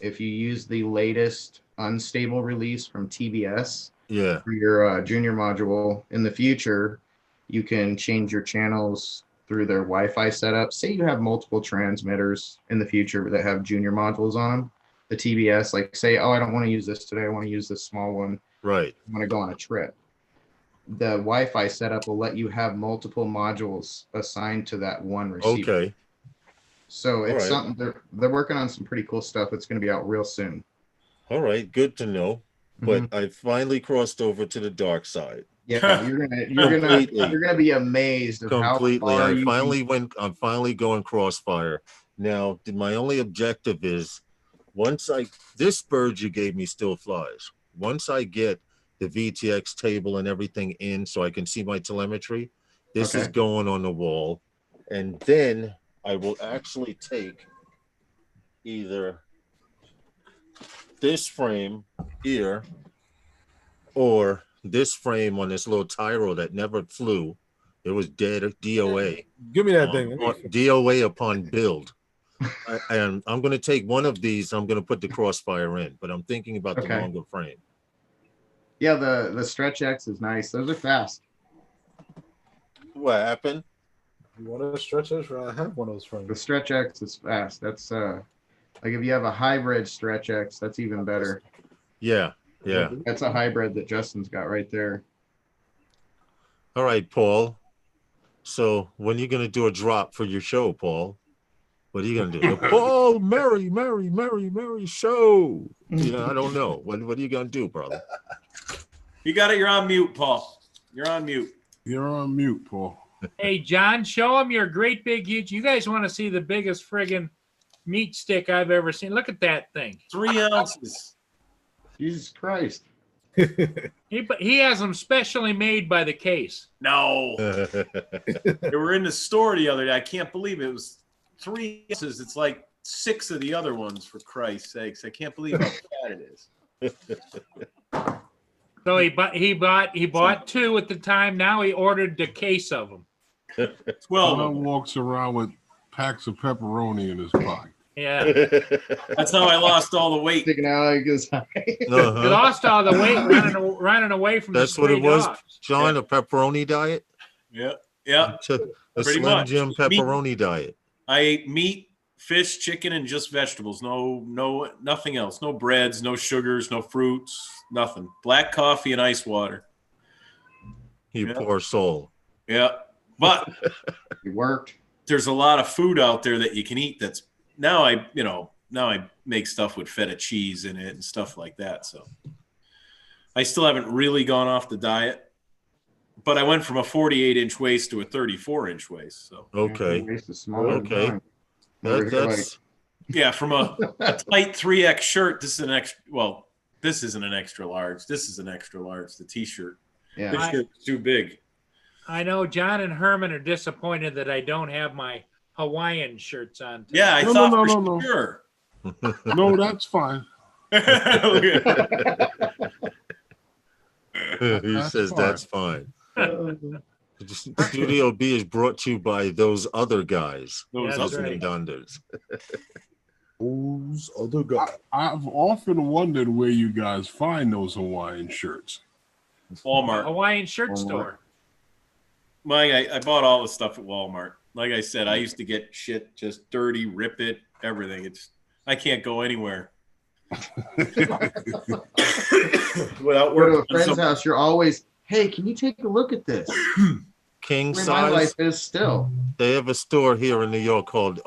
If you use the latest unstable release from TBS Yeah. for your junior module in the future, you can change your channels through their Wi-Fi setup. Say you have multiple transmitters in the future that have junior modules on them. The TBS, like say, oh, I don't want to use this today. I want to use this small one. Right. I want to go on a trip. The Wi-Fi setup will let you have multiple modules assigned to that one receiver. Okay. So it's right. something they're working on some pretty cool stuff. It's going to be out real soon. All right. Good to know. But Mm-hmm. I finally crossed over to the dark side. Yeah, you're gonna be amazed of Completely. how far I you finally can... went. I'm finally going Crossfire. Now, my only objective is this bird you gave me still flies. Once I get the VTX table and everything in, so I can see my telemetry, this is Okay. going on the wall, and then I will actually take either this frame here or this frame on this little Tyro that never flew. It was dead DOA. Give me that thing. DOA upon build. And I'm going to take one of these. I'm going to put the Crossfire in, but I'm thinking about the Okay. longer frame. Yeah, the Stretch X is nice. Those are fast. What happened? You want to stretch this? I have one of those The frames. Stretch X is fast. That's like if you have a hybrid Stretch X, that's even better. Yeah. Yeah. That's a hybrid that Justin's got right there. All right, Paul. So when are you going to do a drop for your show, Paul? What are you going to do? The Paul Mary show. Yeah, I don't know. What are you going to do, brother? You got it. You're on mute, Paul. You're on mute. You're on mute, Paul. Hey, John, show them your great big huge. You guys want to see the biggest friggin' meat stick I've ever seen? Look at that thing. 3 ounces. Jesus Christ. He has them specially made by the case. No. They were in the store the other day. I can't believe it. It was 3 ounces. It's like 6 of the other ones, for Christ's sakes. I can't believe how fat it is. So he bought 2 at the time. Now he ordered the case of them. 12. John walks around with packs of pepperoni in his pocket. Yeah. That's how I lost all the weight. Sticking out like this high. He lost all the weight running away from That's the what stray it was, dogs. John, a pepperoni diet? Yeah. Yeah. A Pretty Slim much. Jim pepperoni diet. I ate meat, fish, chicken, and just vegetables. Nothing else. No breads, no sugars, no fruits, nothing. Black coffee and ice water. You poor soul. Yeah. But It worked. there's a lot of food out there that you can eat. That's now I make stuff with feta cheese in it and stuff like that. So I still haven't really gone off the diet, but I went from a 48-inch waist to a 34-inch waist. So Okay. Waist is smaller than Okay. mine. Over here, like, That's yeah, from a tight 3X shirt, this is an extra. Well, this isn't an extra large. This is an extra large. The T-shirt. yeah. This shirt's too big. I know John and Herman are disappointed that I don't have my Hawaiian shirts on today. Yeah, I No, thought no, for no, no. sure. No, that's fine. he That's says fine. that's fine. Studio B is brought to you by those other guys. Those That's other- right. Dunders. Those other guys. I've often wondered where you guys find those Hawaiian shirts. Walmart. Hawaiian shirt Walmart. store. I bought all the stuff at Walmart. Like I said, I used to get shit just dirty, rip it, everything. I can't go anywhere without Go to working a on friend's something. house, you're always, hey, can you take a look at this? King Where my size. life is still. They have a store here in New York called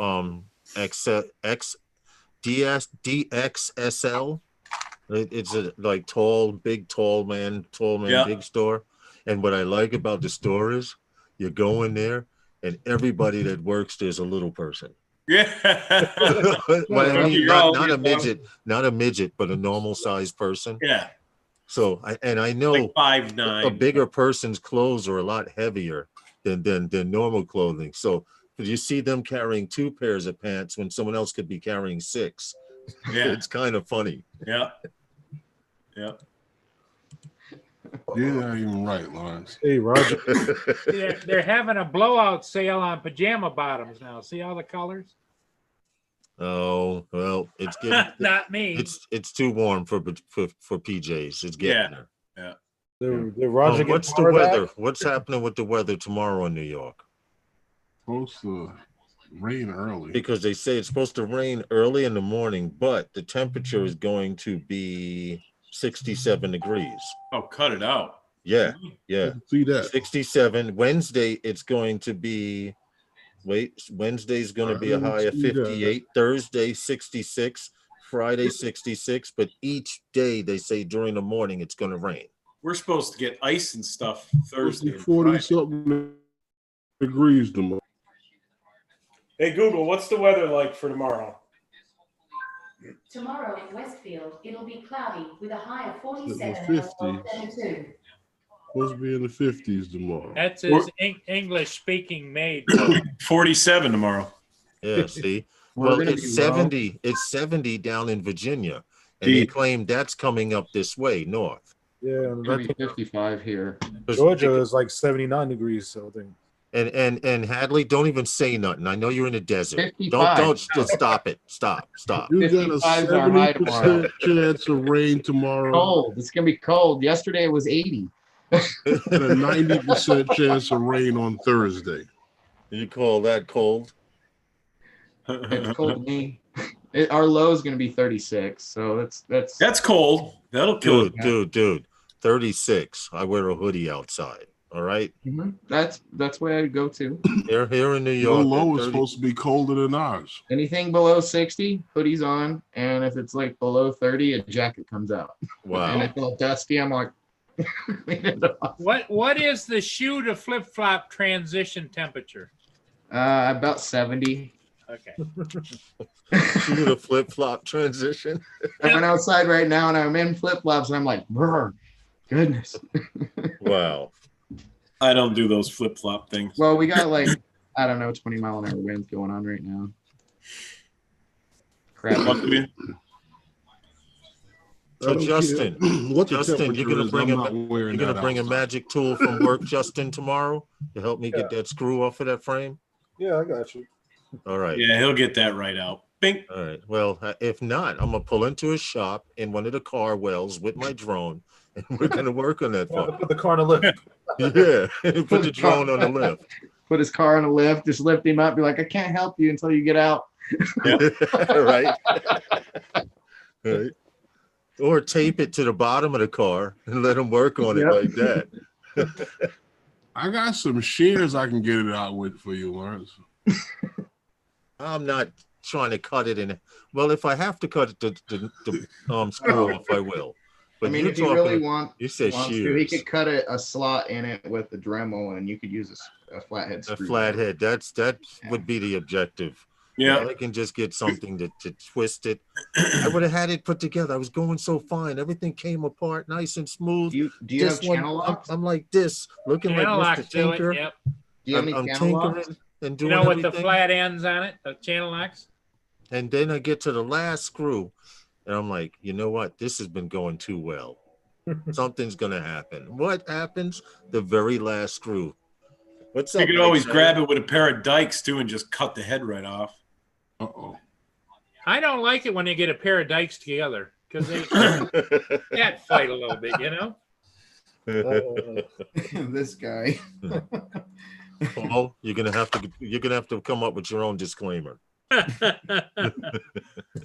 DXSL. It's a like tall man, Yeah. big store. And what I like about the store is you go in there and everybody that works there's a little person. Yeah. Well, I mean, You're all- not a midget, but a normal sized person. Yeah. So I know Like a 5'9". bigger person's clothes are a lot heavier than normal clothing. So you see them carrying 2 pairs of pants when someone else could be carrying 6. Yeah. It's kind of funny. Yeah. Yeah. You're not even right, Lawrence. Hey, Roger. They're having a blowout sale on pajama bottoms now. See all the colors? Oh, well, it's getting Not me. it's too warm for PJs. It's getting there. Did Roger get What's the power back? weather? What's happening with the weather tomorrow in New York? Supposed to rain early. Because they say it's supposed to rain early in the morning, but the temperature is going to be 67 degrees. Oh, cut it out. Yeah. See that? 67. Wednesday, it's going to be, Wednesday's going to be a high of 58. Thursday, 66. Friday, 66. But each day, they say during the morning, it's going to rain. We're supposed to get ice and stuff Supposed to Thursday. be and 40 Friday. something degrees tomorrow. Hey, Google, what's the weather like for tomorrow? Tomorrow in Westfield, it'll be cloudy with a high of 47 It's and a low 50. of 72. Supposed to be in the 50s tomorrow. That's his English speaking maid. 47 tomorrow. Yeah, see? We're Well, gonna it's be 70. It's 70 down in Virginia. And they Deep. claim that's coming up this way, north. Yeah, and I It'll be think 55 here. Georgia is like 79 degrees. So I think. And Hadley, don't even say nothing. I know you're in the desert. 55. Don't just stop it. Stop. You got a 55 is our high 70% chance of rain tomorrow Cold. It's gonna be cold. Yesterday it was 80. and a 90% chance of rain on Thursday. You call that cold? It's cold to me. Our low is gonna be 36. So that's That's cold. That'll kill it. Dude. 36. I wear a hoodie outside. All right. Mhm. That's where I'd go to. Here in New Your York. low is 30 supposed to be colder than ours. Anything below 60, hoodies on, and if it's like below 30, a jacket comes out. And Wow. it's all dusty. I'm like, What is the shoe to flip flop transition temperature? about 70. Okay. You the flip flop transition. I went outside right now and I'm in flip flops and I'm like, brr, goodness. Wow. I don't do those flip flop things. Well, we got like, I don't know, 20 mile an hour winds going on right now. Crap. Luckily, So I don't Justin, care what the Justin, you're temperature gonna is, bring I'm a not wearing you're gonna that bring a outside. magic tool from work, Justin, tomorrow to help me get that screw off of that frame. Yeah, I got you. All right. yeah, he'll get that right out. Bink. All right. Well, if not, I'm gonna pull into a shop in one of the car wells with my drone, and we're gonna work on that. Put the car in the lift. Yeah, put the drone on the lift. Put his car in a lift, just lift him up, be like, I can't help you until you get out. Right. Right. Or tape it to the bottom of the car and let them work on it Yep. like that. I got some shears I can get it out with for you, Lawrence. I'm not trying to cut it in. Well, if I have to cut it the screw off, I will. But I mean, you're if he really talking, you said wants to, he shears. could cut a slot in it with the Dremel, and you could use a flathead A screw. flathead. That would be the objective. Yeah. If I can just get something to twist it. I would have had it put together. I was going so fine. Everything came apart nice and smooth. Do you have This one, channel locks? I'm like this, looking Channel like locks Mr. do Tinker. it. Yep. Do you have any I'm channel locks? tinkering and You doing know, with everything. the flat ends on it, the channel locks. And then I get to the last screw, and I'm like, you know what? This has been going too well. Something's gonna happen. What happens? The very last screw. What's up? You could always grab it with a pair of dikes too and just cut the head right off. Uh-oh. I don't like it when they get a pair of dikes together because they cat fight a little bit, you know. This guy. Paul, you're gonna have to come up with your own disclaimer. The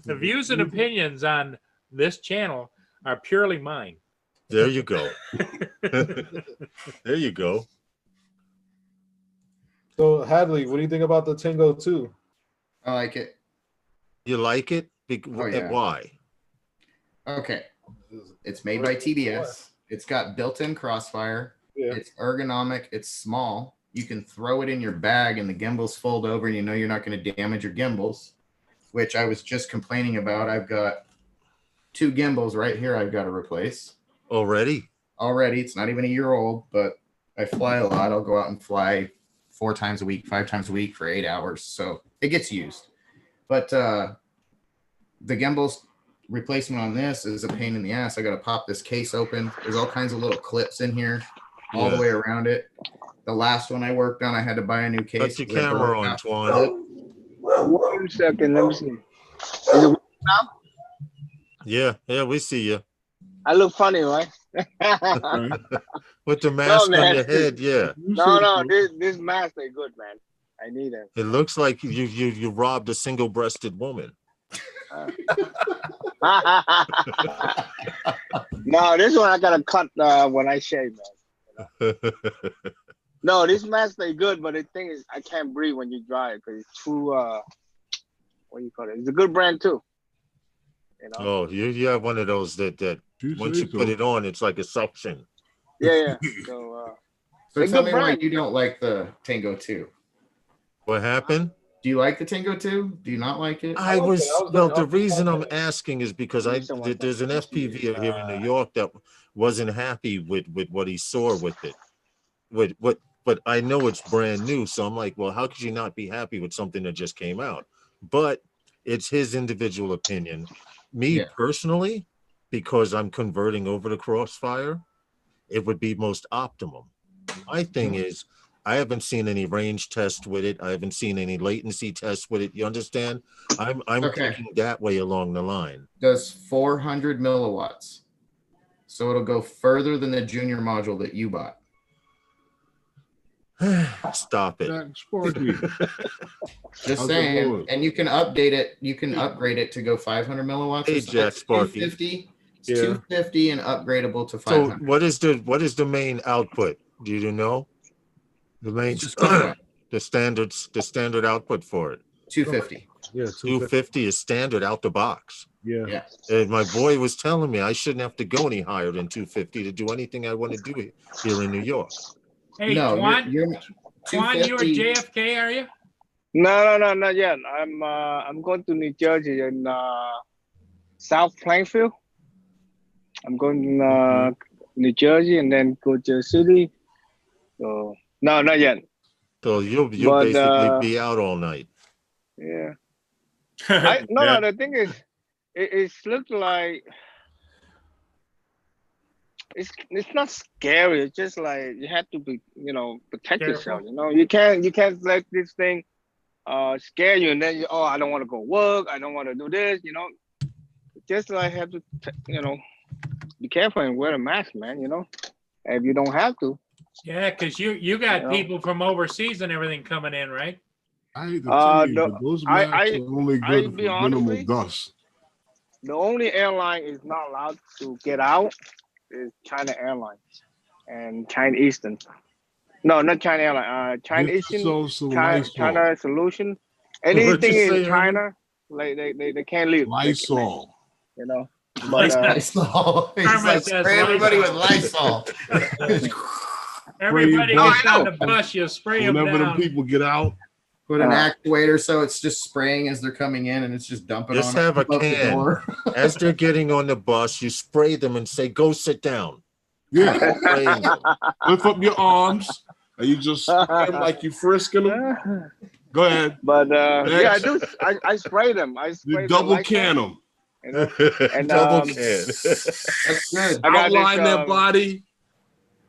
views and opinions on this channel are purely mine. There you go. There you go. So Hadley, what do you think about the Tango 2? I like it. You like it? yeah. Why? Okay. It's made by TBS. It's got built-in crossfire. Yeah. It's ergonomic. It's small. You can throw it in your bag and the gimbals fold over and you know you're not going to damage your gimbals, which I was just complaining about. I've got 2 gimbals right here I've got to replace. Already? It's not even a year old, but I fly a lot. I'll go out and fly 4 times a week, 5 times a week for 8 hours. So it gets used. But the gimbals replacement on this is a pain in the ass. I got to pop this case open. There's all kinds of little clips in here all the way around it. The last one I worked on, I had to buy a new case. Put your camera on, Twan. 1 second, let me see. Is it now? Yeah, we see you. I look funny, right? With the mask on man. your head, yeah. No, this mask is good, man. I need it. It looks like you robbed a single-breasted woman. No, this one I gotta cut when I shave, man. No, this mask is good, but the thing is, I can't breathe when you drive because it's too. What do you call it? It's a good brand too. You know? Oh, you have one of those that once you put it on, it's like a suction. Yeah. So tell me why you don't like the Tango 2. What happened? Do you like the Tango 2? Do you not like it? The reason I'm asking is because there's an FPV here in New York that wasn't happy with what he saw with it. But I know it's brand new, so I'm like, well, how could you not be happy with something that just came out? But it's his individual opinion. Me personally, because I'm converting over to Crossfire, it would be most optimum. My thing is, I haven't seen any range test with it. I haven't seen any latency tests with it. You understand? I'm thinking that way along the line. Does 400 milliwatts. So it'll go further than the junior module that you bought. Stop it. Just saying. And you can update it. You can upgrade it to go 500 milliwatts. Hey, Jack Sparky. 250 and upgradable to 500. So what is the main output? Do you know? The main the standard output for it. 250. Yeah, 250 is standard out the box. Yeah. And my boy was telling me I shouldn't have to go any higher than 250 to do anything I want to do here in New York. Hey, no, Twan, you're Twan, you at JFK, are you? No, not yet. I'm going to New Jersey in South Plainfield. I'm going to New Jersey and then go to the city. So no, not yet. So you'll basically be out all night. Yeah. No, the thing is, it looks like it's not scary. It's just like you have to be, protect yourself. You can't let this thing scare you and then I don't want to go work. I don't want to do this. Just like have to, be careful and wear a mask, man. If you don't have to. Yeah, because you got people from overseas and everything coming in, right? I hate to tell you, but those masks are only good for minimal dust. The only airline is not allowed to get out is China Airlines and China Eastern. No, not China Airlines. China Get Eastern, yourself some China, Lysol. China Solution. What'd you Anything say, in Ernie? China, like they can't leave. Lysol. You know. But Lysol. He's Karma like, says spray everybody with Lysol. Lysol. Everybody No, gets I on know. the bus, you spray them Whenever the down. people get out, Put an actuator so it's just spraying as they're coming in, and it's just dumping Just on have a them up the can. door. As they're getting on the bus, you spray them and say, "Go sit down." yeah, Spraying them. lift up your arms and you just spray them like you frisking them. Go ahead. But yeah, I Next. do. I spray them. I spray You them double like can that, them. you know? And Double can. That's good. I got Outline this, their body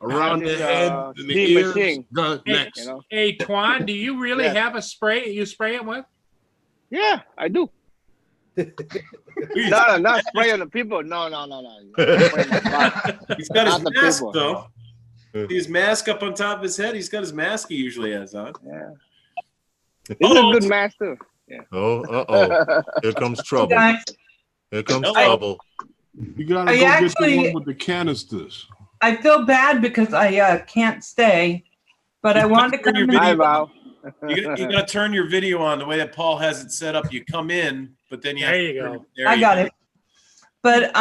around this, their head and the steam ears. machine. Go Hey, next. You know. Hey, Twan, do you really Yeah. have a spray you spray it with? Yeah, I do. No, not spraying the people. No. Spraying my body. He's got his Not the mask people. though. His mask up on top of his head. He's got his mask he usually has on. Yeah. This is a good match too. Oh. Here comes trouble. Guys, Here comes Hello. trouble. You gotta I go get the actually- one with the canisters. I feel bad because I can't stay, but I wanted to come Your in. video- Hi, Val. You gotta turn your video on the way that Paul has it set up. You come in, but then you have There you to go. There I you got go. it. But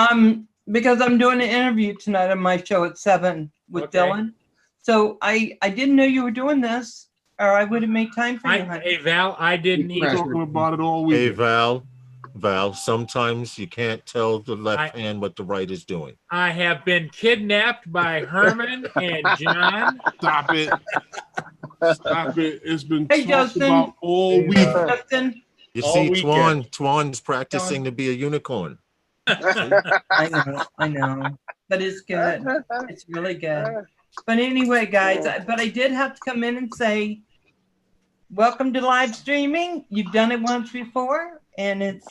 because I'm doing an interview tonight on my show at 7 with Okay. Dylan. So I didn't know you were doing this, or I would have made time for you, honey. Hey, Val, I didn't Keep either. Talking about it all Hey, week. Val, sometimes you can't tell the left hand what the right is doing. I have been kidnapped by Herman and John. Stop it. Stop it. It's been Hey, talked Justin. about all week. Justin, You All see, weekend. Twan's practicing to be a unicorn. I know, but it's good. It's really good. But anyway, guys, but I did have to come in and say, welcome to live streaming. You've done it once before, and it's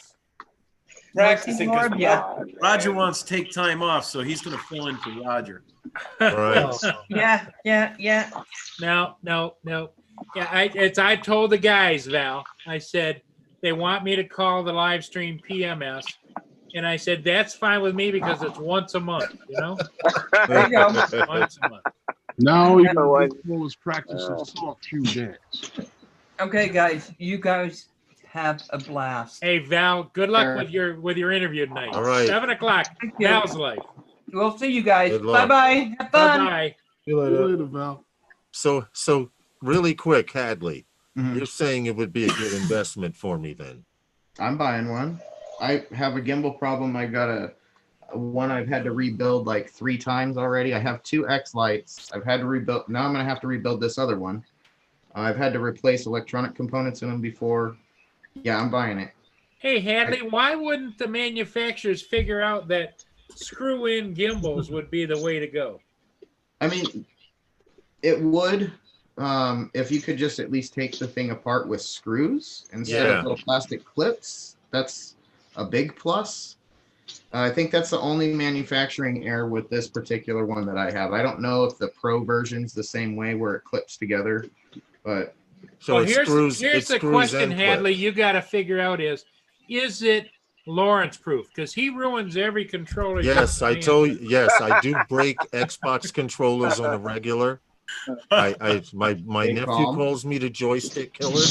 Practicing more of ya. because Roger wants to take time off, so he's gonna fill in for Roger. Right. Yeah. No. Yeah, I told the guys, Val. I said they want me to call the live stream PMS, and I said that's fine with me because it's once a month. You know, There you go. once a month. Now you Remember what- was practicing soft cue dance. Okay, guys, you guys have a blast. Hey, Val, good luck Sure. with your interview tonight. All right. 7 o'clock. Thank you. Val's life. We'll see you guys. Good Bye luck. bye. Have Bye fun. bye. See you See you later. later, Val. So really quick, Hadley, Mhm. you're saying it would be a good investment for me then? I'm buying one. I have a gimbal problem. I got a one I've had to rebuild like 3 times already. I have 2 X lights. I've had to rebuild. Now I'm gonna have to rebuild this other one. I've had to replace electronic components in them before. Yeah, I'm buying it. Hey, Hadley, why wouldn't the manufacturers figure out that screw-in gimbals would be the way to go? I mean, it would if you could just at least take the thing apart with screws instead Yeah. of little plastic clips. That's a big plus. I think that's the only manufacturing error with this particular one that I have. I don't know if the Pro version's the same way where it clips together, but So Well, it here's screws. the it screws question, and Hadley, clips. you got to figure out is it Lawrence proof? Because he ruins every controller. Yes, I told you. Yes, I do break Xbox controllers on a regular. My Hey, nephew calm. calls me the joystick killer.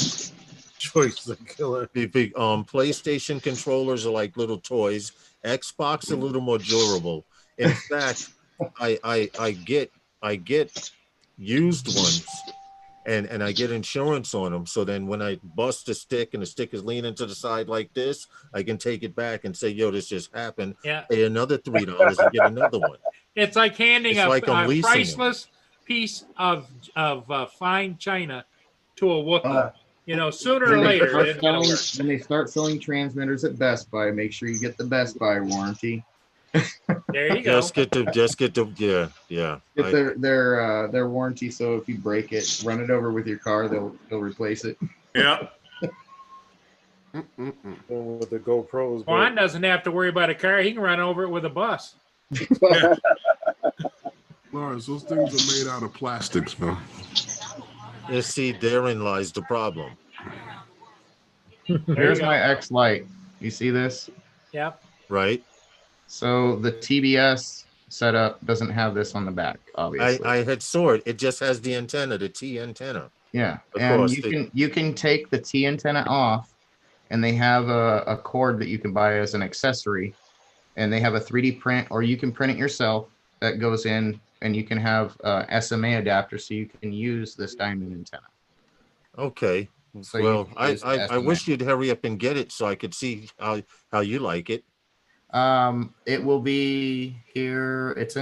Joystick killer. The PlayStation controllers are like little toys. Xbox a little more durable. In fact, I get used ones, and I get insurance on them. So then when I bust a stick and the stick is leaning to the side like this, I can take it back and say, "Yo, this just happened." Yeah, Pay another $3 and get another one. it's like handing It's like I'm a leasing them. priceless piece of fine china to a Wookiee. You know, sooner or when they later, start it's gonna selling, work. when they start selling transmitters at Best Buy, make sure you get the Best Buy warranty. There you go. Just get the yeah. Get their warranty, so if you break it, run it over with your car, they'll replace it. Yeah. With the GoPros. Juan doesn't have to worry about a car. He can run over it with a bus. Lawrence, those things are made out of plastics, man. You see, therein lies the problem. Here's go. my X Lite. You see this? Yep. Right? So the TBS setup doesn't have this on the back, obviously. I had saw it. It just has the antenna, the T antenna. Yeah, and Across you can take the T antenna off, and they have a cord that you can buy as an accessory, and they have a 3D print, or you can print it yourself that goes in, and you can have a SMA adapter, so you can use this diamond antenna. Okay. So Well, you can use the I wish SMA. you'd hurry up and get it so I could see how you like it. It will be here. It's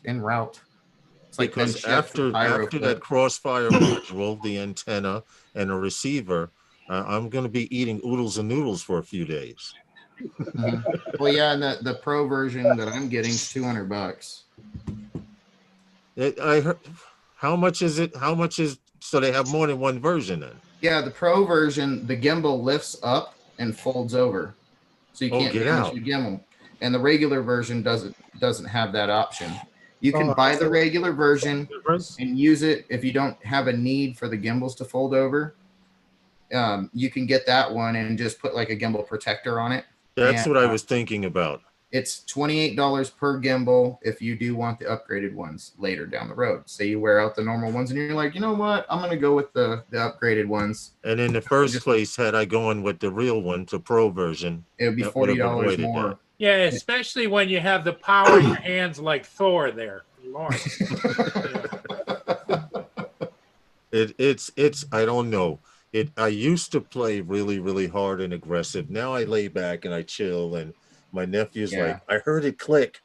in route. It's like been Because shipped from after that Pyroflip. crossfire module, the antenna, and a receiver, I'm going to be eating oodles and noodles for a few days. Mhm. Well, yeah, and the pro version that I'm getting is $200. I heard. How much is it? How much is so they have more than one version then? Yeah, the pro version, the gimbal lifts up and folds over, so you Oh, can't get damage out. the gimbal. And the regular version doesn't have that option. You can Oh, buy that's the a regular version difference. and use it if you don't have a need for the gimbals to fold over. You can get that one and just put like a gimbal protector on it. That's And, what I was thinking about. It's $28 per gimbal if you do want the upgraded ones later down the road. Say you wear out the normal ones and you're like, you know what, I'm gonna go with the upgraded ones. And in the first place, had I gone with the real one, the pro version, It would be that would have $40 avoided more. that. Yeah, especially when you have the power in your hands like Thor there. Lord. It's I don't know. I used to play really hard and aggressive. Now I lay back and I chill, and my nephew's Yeah. like, I heard it click.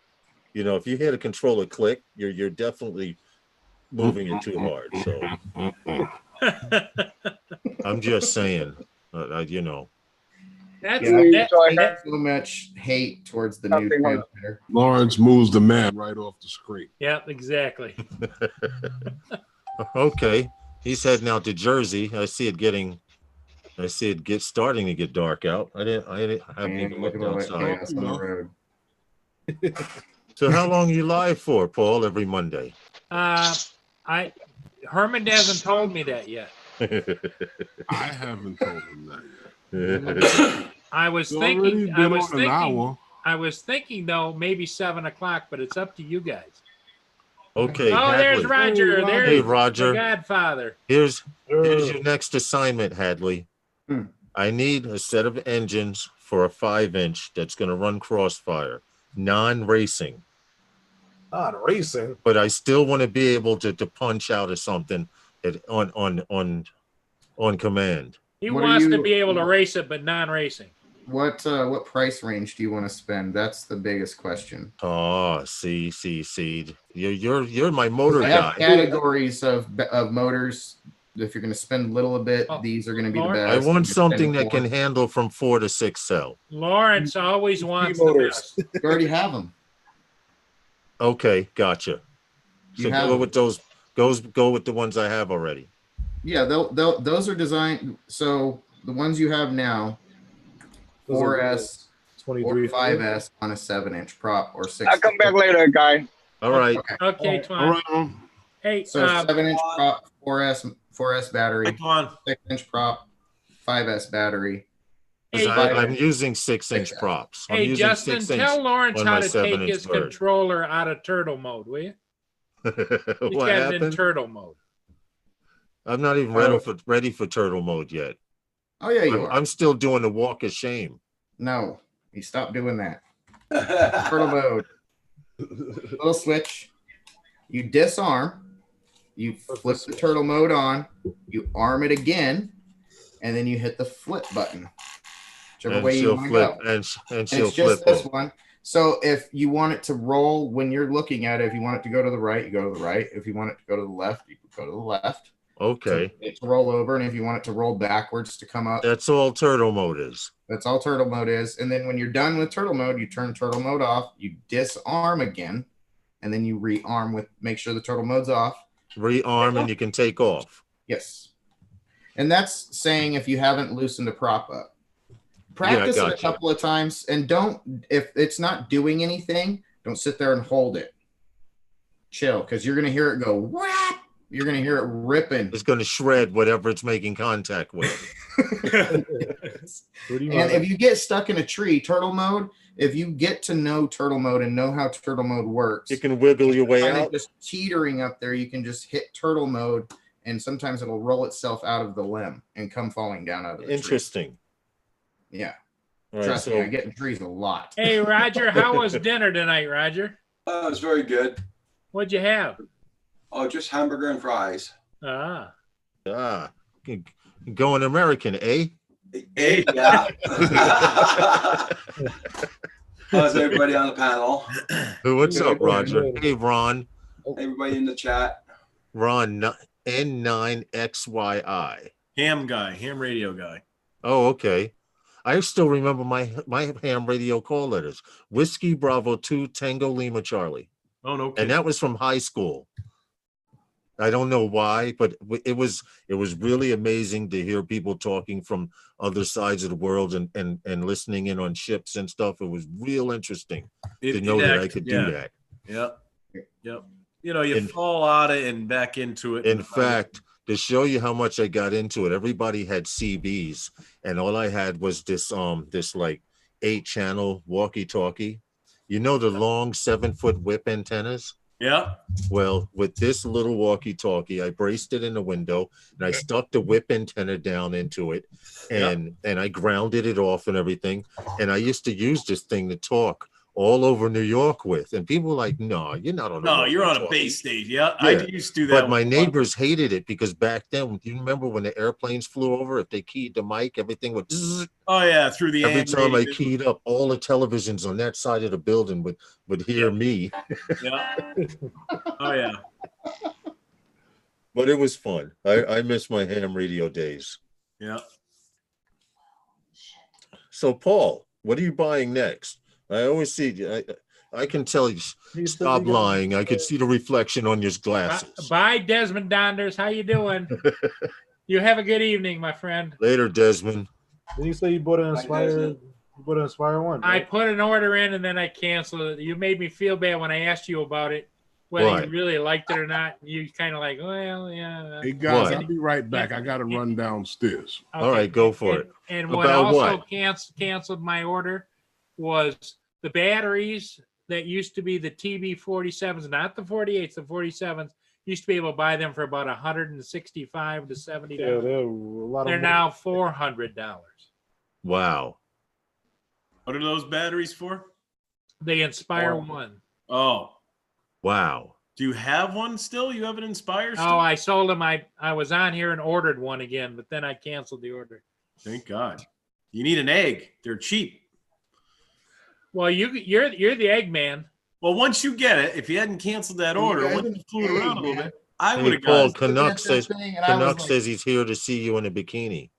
You know, if you hear the controller click, you're definitely moving it too hard. So I'm just saying, you know. That's Yeah, that, so much hate towards the new transmitter. Lawrence moves the man right off the screen. yeah, exactly. Okay, he's heading out to Jersey. I see it starting to get dark out. I haven't even Look looked at all that outside. chaos on the road. So how long are you live for, Paul? Every Monday? Herman hasn't told me that yet. I haven't told him that yet. I was It's already thinking. been on an hour. I was thinking though maybe 7 o'clock, but it's up to you guys. Okay. Oh, Hadley. there's Roger. Hey, There's Hey, Roger. the Godfather. Here's your next assignment, Hadley. Hmm. I need a set of engines for a 5-inch that's going to run Crossfire, non-racing. Not racing. But I still want to be able to punch out or something on command. He What are wants to you- be able to race it, but non-racing. What price range do you want to spend? That's the biggest question. Oh, see. You're my motor I have guy. categories of motors. If you're going to spend little a bit, Oh, these are going to be the Lord. best. I If you're want gonna something spend that can more, handle from 4 to 6 cell. Lawrence always wants the motors. best. you already have them. Okay, gotcha. You So have go them. with those. Go with the ones I have already. Yeah, those are designed. So the ones you have now, Those are 4S or 23. 5S on a 7-inch prop or 6. I'll come back later, guy. All right. Okay, All Twan. right. Hey, So 7-inch prop, 4S battery, Come on. 6-inch prop, 5S battery. 'Cause Hey, I'm using 6-inch Okay. props. I'm hey, using Justin, 6-inch tell Lawrence on how my to take 7-inch his version. controller out of turtle mode, will you? He's What got it in happened? turtle mode. I'm not even ready for turtle mode yet. Oh yeah, you are. I'm still doing the walk of shame. No, you stop doing that. Turtle mode. Little switch. You disarm. You flip the turtle mode on. You arm it again, and then you hit the flip button. Whichever And way you she'll want to flip go. and And she'll it's just flip this over. one. So if you want it to roll when you're looking at it, if you want it to go to the right, you go to the right. If you want it to go to the left, you go to the left. Okay. It's to roll over, and if you want it to roll backwards to come up, That's all turtle mode is. that's all turtle mode is. And then when you're done with turtle mode, you turn turtle mode off, you disarm again, and then you rearm with make sure the turtle mode's off. Rearm and you can take off. Yes. And that's saying if you haven't loosened a prop up. Practice it a gotcha. couple of times, and don't, if it's not doing anything, don't sit there and hold it. Chill, because you're going to hear it go, whap. You're gonna hear it ripping. It's going to shred whatever it's making contact with. And if you get stuck in a tree, turtle mode, if you get to know turtle mode and know how turtle mode works, You can wiggle your way kind of out. just teetering up there, you can just hit turtle mode, and sometimes it'll roll itself out of the limb and come falling down out of the Interesting. tree. Yeah. All right, Trust me, so I get in trees a lot. Hey, Roger, how was dinner tonight, Roger? Oh, it was very good. What'd you have? Oh, just hamburger and fries. Going American, eh? Hey, yeah. How's everybody on the panel? What's up, Roger? Hey, Ron. Everybody in the chat. Ron N9XYI. Ham radio guy. Oh, okay. I still remember my ham radio call letters. Whiskey Bravo 2 Tango Lima Charlie. Oh, no. And that was from high school. I don't know why, but it was really amazing to hear people talking from other sides of the world and listening in on ships and stuff. It was real interesting to know that I could do that. Yep. You know, you fall out of it and back into it. In fact, to show you how much I got into it, everybody had CBs, and all I had was this like 8-channel walkie-talkie. You know the long 7-foot whip antennas? Yeah. Well, with this little walkie-talkie, I braced it in the window and I stuck the whip antenna down into it, and I grounded it off and everything. And I used to use this thing to talk all over New York with, and people were like, "No, you're not on." No, you're on a base stage. Yeah, I used to do that. But my neighbors hated it because back then, do you remember when the airplanes flew over? If they keyed the mic, everything would. Oh yeah, through the every time I keyed up, all the televisions on that side of the building would hear me. Yeah. Oh yeah. But it was fun. I miss my ham radio days. Yeah. So Paul, what are you buying next? I always see. I can tell you. Stop lying. I could see the reflection on your glasses. Bye, Desmond Donders. How you doing? You have a good evening, my friend. Later, Desmond. Did you say you bought an Inspire? You bought an Inspire 1? Right? I put an order in and then I canceled it. You made me feel bad when I asked you about it, whether you really liked it or not. You kind of like, well, yeah. Hey guys, I'll be right back. I got to run downstairs. Okay. All right, go for it. And what also canceled my order was the batteries that used to be the TB47s, not the 48s, the 47s. Used to be able to buy them for about $165 to $70. Yeah, they're now $400. Wow. What are those batteries for? The Inspire 1. Oh. Wow. Do you have one still? You have an Inspire still? Oh, I sold them. I was on here and ordered one again, but then I canceled the order. Thank God. You need an egg. They're cheap. Well, you're the egg man. Well, once you get it, if you hadn't canceled that order, once you flew it around a little bit, I would have Paul, got it. Canuck says he's here to see you in a bikini.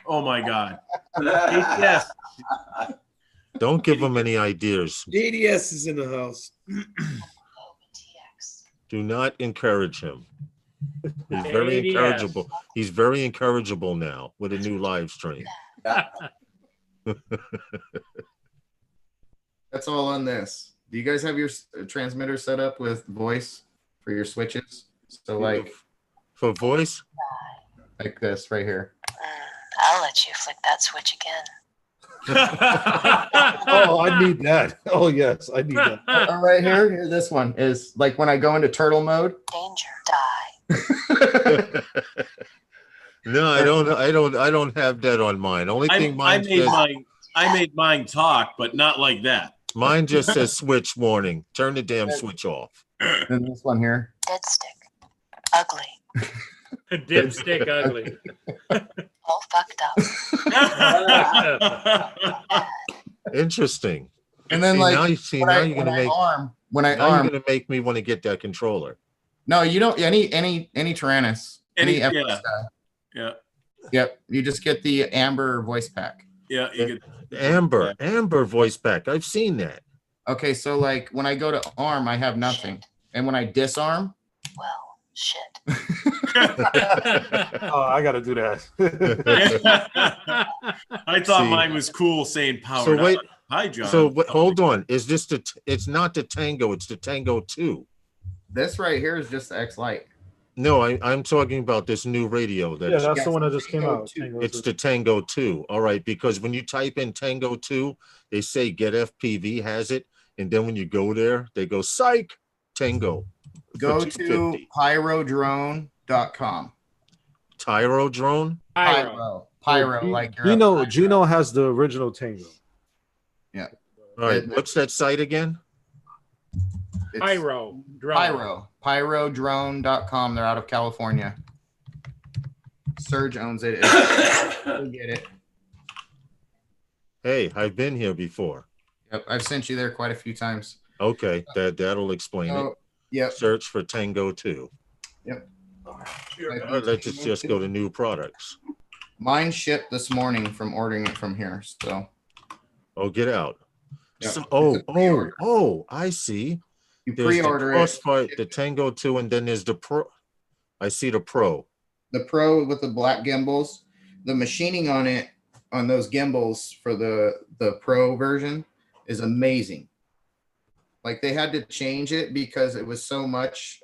Oh my God. Yes. Don't give him any ideas. JDS is in the house. Do not encourage him. He's very encourageable. He's very encourageable now with a new live stream. That's all on this. Do you guys have your transmitter set up with voice for your switches? So like for voice? Like this right here. I'll let you flick that switch again. Oh, I need that. Oh, yes, I need that. Right here, this one is like when I go into turtle mode. Danger, die. No, I don't have that on mine. Only thing I made mine talk, but not like that. Mine just says switch warning. Turn the damn switch off. And this one here. Dead stick. Ugly. Dipstick ugly. All fucked up. Interesting. And then like now you're gonna make me want to get that controller. No, you don't. Any Tyrannus, any yeah. Yep. You just get the Amber voice pack. Yeah, you get Amber voice pack. I've seen that. Okay, so like when I go to arm, I have nothing, and when I disarm, well, shit. Oh, I gotta do that. I thought mine was cool saying power. So wait, hi John. So hold on. Is this it's not the Tango? It's the Tango 2. This right here is just the X Lite. No, I'm talking about this new radio. Yeah, that's the one that just came out. It's the Tango 2. All right, because when you type in Tango 2, they say Get FPV has it, and then when you go there, they go psych Tango. Go to pyrodrone.com. Tyro drone? Pyro, like your Gino has the original Tango. Yeah. All right, what's that site again? Pyro drone. Pyrodrone.com. They're out of California. Serge owns it. You'll get it. Hey, I've been here before. Yep, I've sent you there quite a few times. Okay, that'll explain it. Yep. Search for Tango 2. Yep. Let's just go to new products. Mine shipped this morning from ordering it from here. So. Oh, get out. Yep. So, I see. You There's pre-order the Crossfire, the Tango 2, and then there's the Pro. I see the Pro. The Pro with the black gimbals. The machining on it, on those gimbals for the Pro version is amazing. Like they had to change it because it was so much,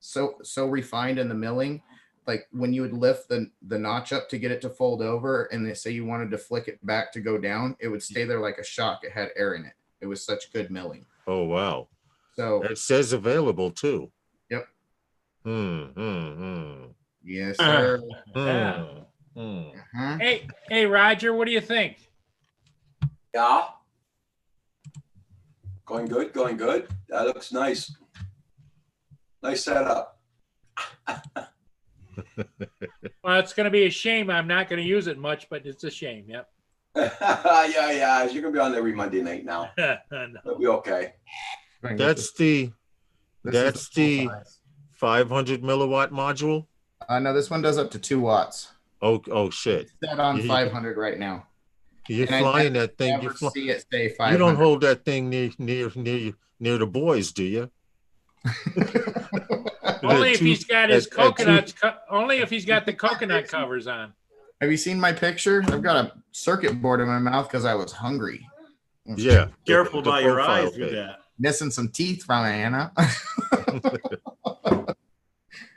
so refined in the milling. Like when you would lift the notch up to get it to fold over, and they say you wanted to flick it back to go down, it would stay there like a shock. It had air in it. It was such good milling. Oh, wow. So it says available too. Yep. Yes, sir. Yeah. Hey, Roger, what do you think? Yeah. Going good, going good. That looks nice. Nice setup. Well, it's going to be a shame. I'm not going to use it much, but it's a shame. Yep. yeah. You're gonna be on every Monday night now. No. It'll be okay. That's the 500 milliwatt module. No, this one does up to 2 watts. Oh shit. It's set on 500 right now. You're And flying that thing. Never see it say 500. You don't hold that thing near the boys, do you? Only if he's got his coconuts. Only if he's got the coconut covers on. Have you seen my picture? I've got a circuit board in my mouth because I was hungry. Yeah. Careful about your eyes with that. Missing some teeth from Anna.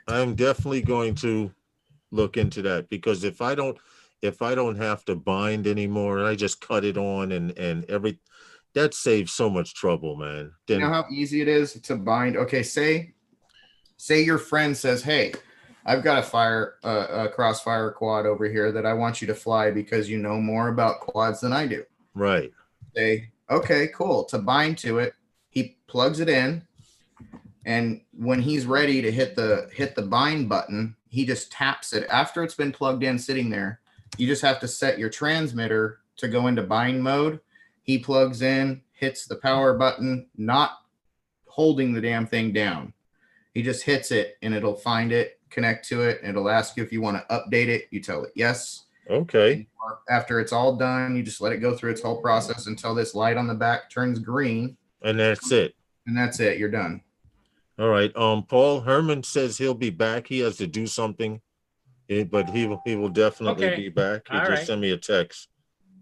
I'm definitely going to look into that, because if I don't have to bind anymore and I just cut it on and that saves so much trouble, man. Then, you know how easy it is to bind? Okay, say your friend says, "Hey, I've got a crossfire quad over here that I want you to fly because you know more about quads than I do." Right. Say, okay, cool. To bind to it, he plugs it in, and when he's ready to hit the bind button, he just taps it. After it's been plugged in, sitting there, you just have to set your transmitter to go into bind mode. He plugs in, hits the power button, not holding the damn thing down. He just hits it, and it'll find it, connect to it, and it'll ask you if you want to update it. You tell it yes. Okay. After it's all done, you just let it go through its whole process until this light on the back turns green. And that's it. And that's it. You're done. All right. Paul Herman says he'll be back. He has to do something, but he will definitely be back. He just sent me a text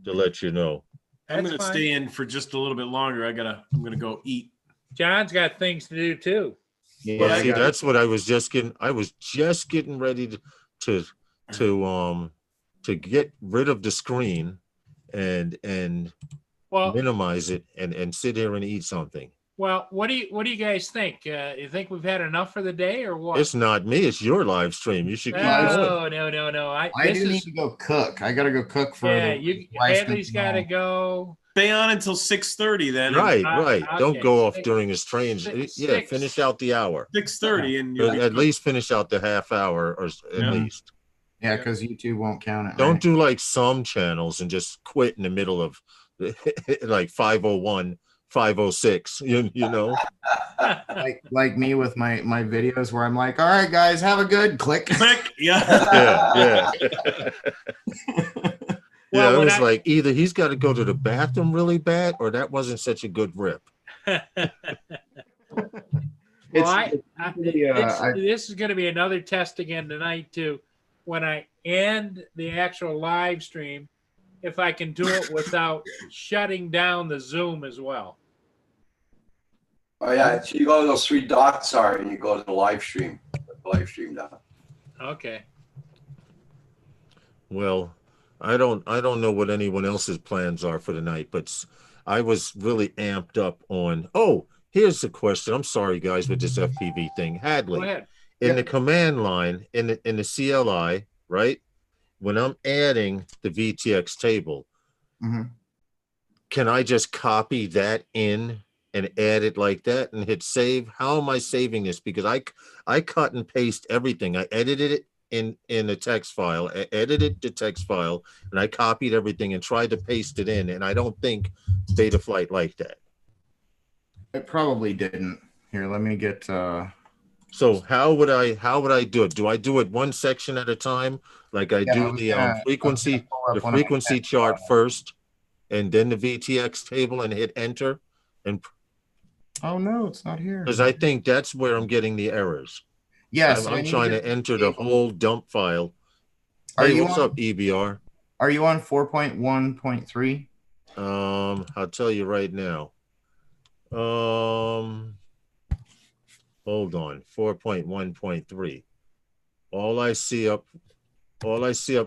to let you know. I'm going to stay in for just a little bit longer. I'm going to go eat. John's got things to do too. Yeah, see, that's what I was just getting. I was just getting ready to get rid of the screen and minimize it and sit here and eat something. Well, what do you guys think? You think we've had enough for the day, or what? It's not me. It's your live stream. You should keep going. No. I do need to go cook. I got to go cook for. Hadley's got to go. Stay on until 6:30 then. Right. Don't go off during a strange. Finish out the hour. 6:30 and at least finish out the half hour or at least. Yeah, because YouTube won't count it. Don't do like some channels and just quit in the middle of like 501, 506. You know. like me with my videos where I'm like, all right, guys, have a good click. Yeah. Yeah, it was like either he's got to go to the bathroom really bad, or that wasn't such a good rip. This is going to be another test again tonight too. When I end the actual live stream, if I can do it without shutting down the Zoom as well. Oh yeah, so you go to those 3 dots and you go to the live stream. live stream now. Okay. Well, I don't know what anyone else's plans are for the night, but I was really amped up on. Oh, here's the question. I'm sorry, guys, with this FPV thing. Hadley, Go ahead. in the command line, in the CLI, right? When I'm adding the VTX table, can I just copy that in and add it like that and hit save? How am I saving this? Because I cut and paste everything. I edited it in a text file, I edited the text file, and I copied everything and tried to paste it in. And I don't think Betaflight liked that. It probably didn't. Here, let me get. So how would I do it? Do I do it one section at a time, like I do the frequency chart first, and then the VTX table, and hit enter? And oh no, it's not here. Because I think that's where I'm getting the errors. Yes, I'm trying to enter the whole dump file. Hey, what's up, EBR? Are you on 4.1.3? I'll tell you right now. Hold on, 4.1.3. All I see up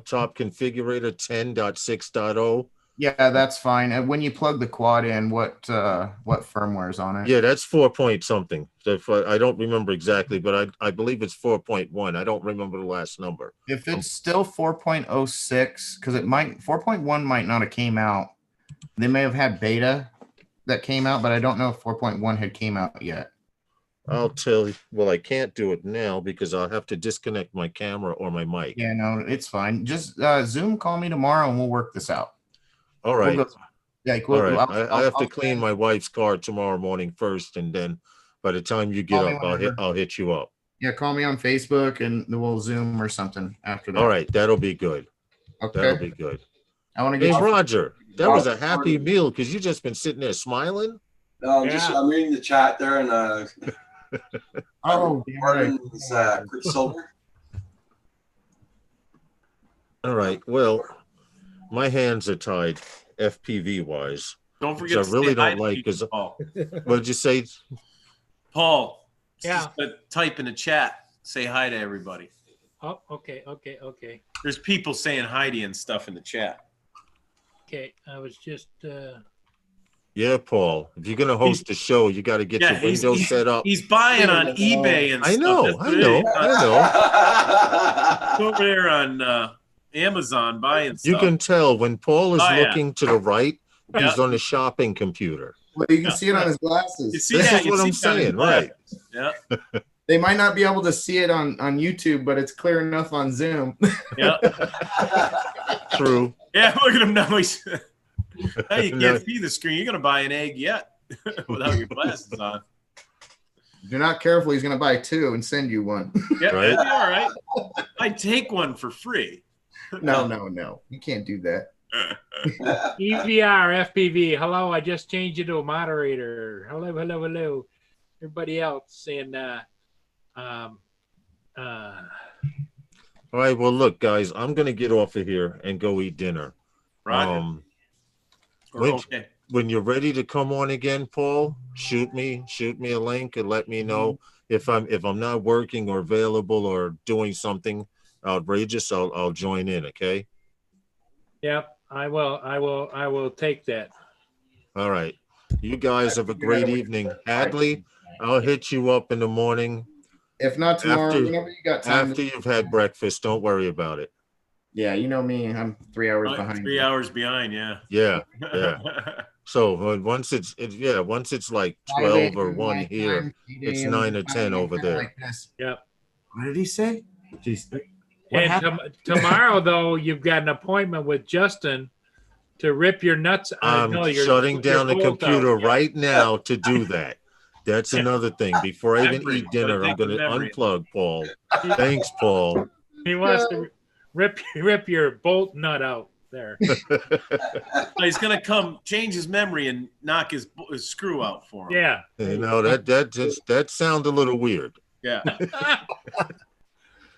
top, configurator 10.6.0. Yeah, that's fine. And when you plug the quad in, what firmware is on it? Yeah, that's 4 point something. I don't remember exactly, but I believe it's 4.1. I don't remember the last number. If it's still 4.06, because it might 4.1 might not have came out. They may have had beta that came out, but I don't know if 4.1 had came out yet. I'll tell you. Well, I can't do it now because I'll have to disconnect my camera or my mic. Yeah, no, it's fine. Just Zoom call me tomorrow and we'll work this out. All right. We'll All right. I have to clean my wife's car tomorrow morning first, and then by the time you get up, I'll hit you up. Yeah, call me on Facebook and we'll Zoom or something after that. All right, that'll be good. Okay. That'll be good. I want to get Roger. That was a happy meal because you just been sitting there smiling. No, I'm reading the chat there, and oh, Quicksilver. All right. Well, my hands are tied, FPV wise. Don't forget. Which I really don't like because. What did you say, Paul? Yeah. Type in the chat. Say hi to everybody. Oh, okay. There's people saying hi to you and stuff in the chat. Okay, I was just. Yeah, Paul. If you're gonna host a show, you got to get your windows set up. He's buying on eBay and stuff. I know. He's over there on Amazon buying stuff. You can tell when Paul is looking to the right, he's on a shopping computer. Well, you can see it on his glasses. You see this that? is what I'm saying, right? Yeah. They might not be able to see it on YouTube, but it's clear enough on Zoom. Yeah. True. Yeah, look at him now. Hey, you can't see the screen. You're gonna buy an egg yet without your glasses on. If you're not careful, he's gonna buy two and send you one. Yeah, right? All right. I'd take one for free. No. You can't do that. EVR FPV. Hello, I just changed you to a moderator. Hello. Everybody else saying All right, well, look, guys, I'm gonna get off of here and go eat dinner. Right. When you're ready to come on again, Paul, shoot me a link and let me know if I'm not working or available or doing something outrageous. I'll join in. Okay. Yep, I will take that. All right. You guys have a great evening. Hadley, I'll hit you up in the morning. If not tomorrow, whenever you got time. After you've had breakfast, don't worry about it. Yeah, you know me. I'm 3 hours behind. 3 hours behind, yeah. Yeah. So once it's like 12 or 1 here, it's 9 or 10 over there. Like this. Yep. What did he say? Jeez. And tomorrow, though, you've got an appointment with Justin to rip your nuts. I'm shutting down the computer right now to do that. That's another thing. Before I even eat dinner, I'm going to unplug Paul. Thanks, Paul. He wants to rip your bolt nut out there. He's going to come change his memory and knock his screw out for him. Yeah. You know, that sounds a little weird. Yeah.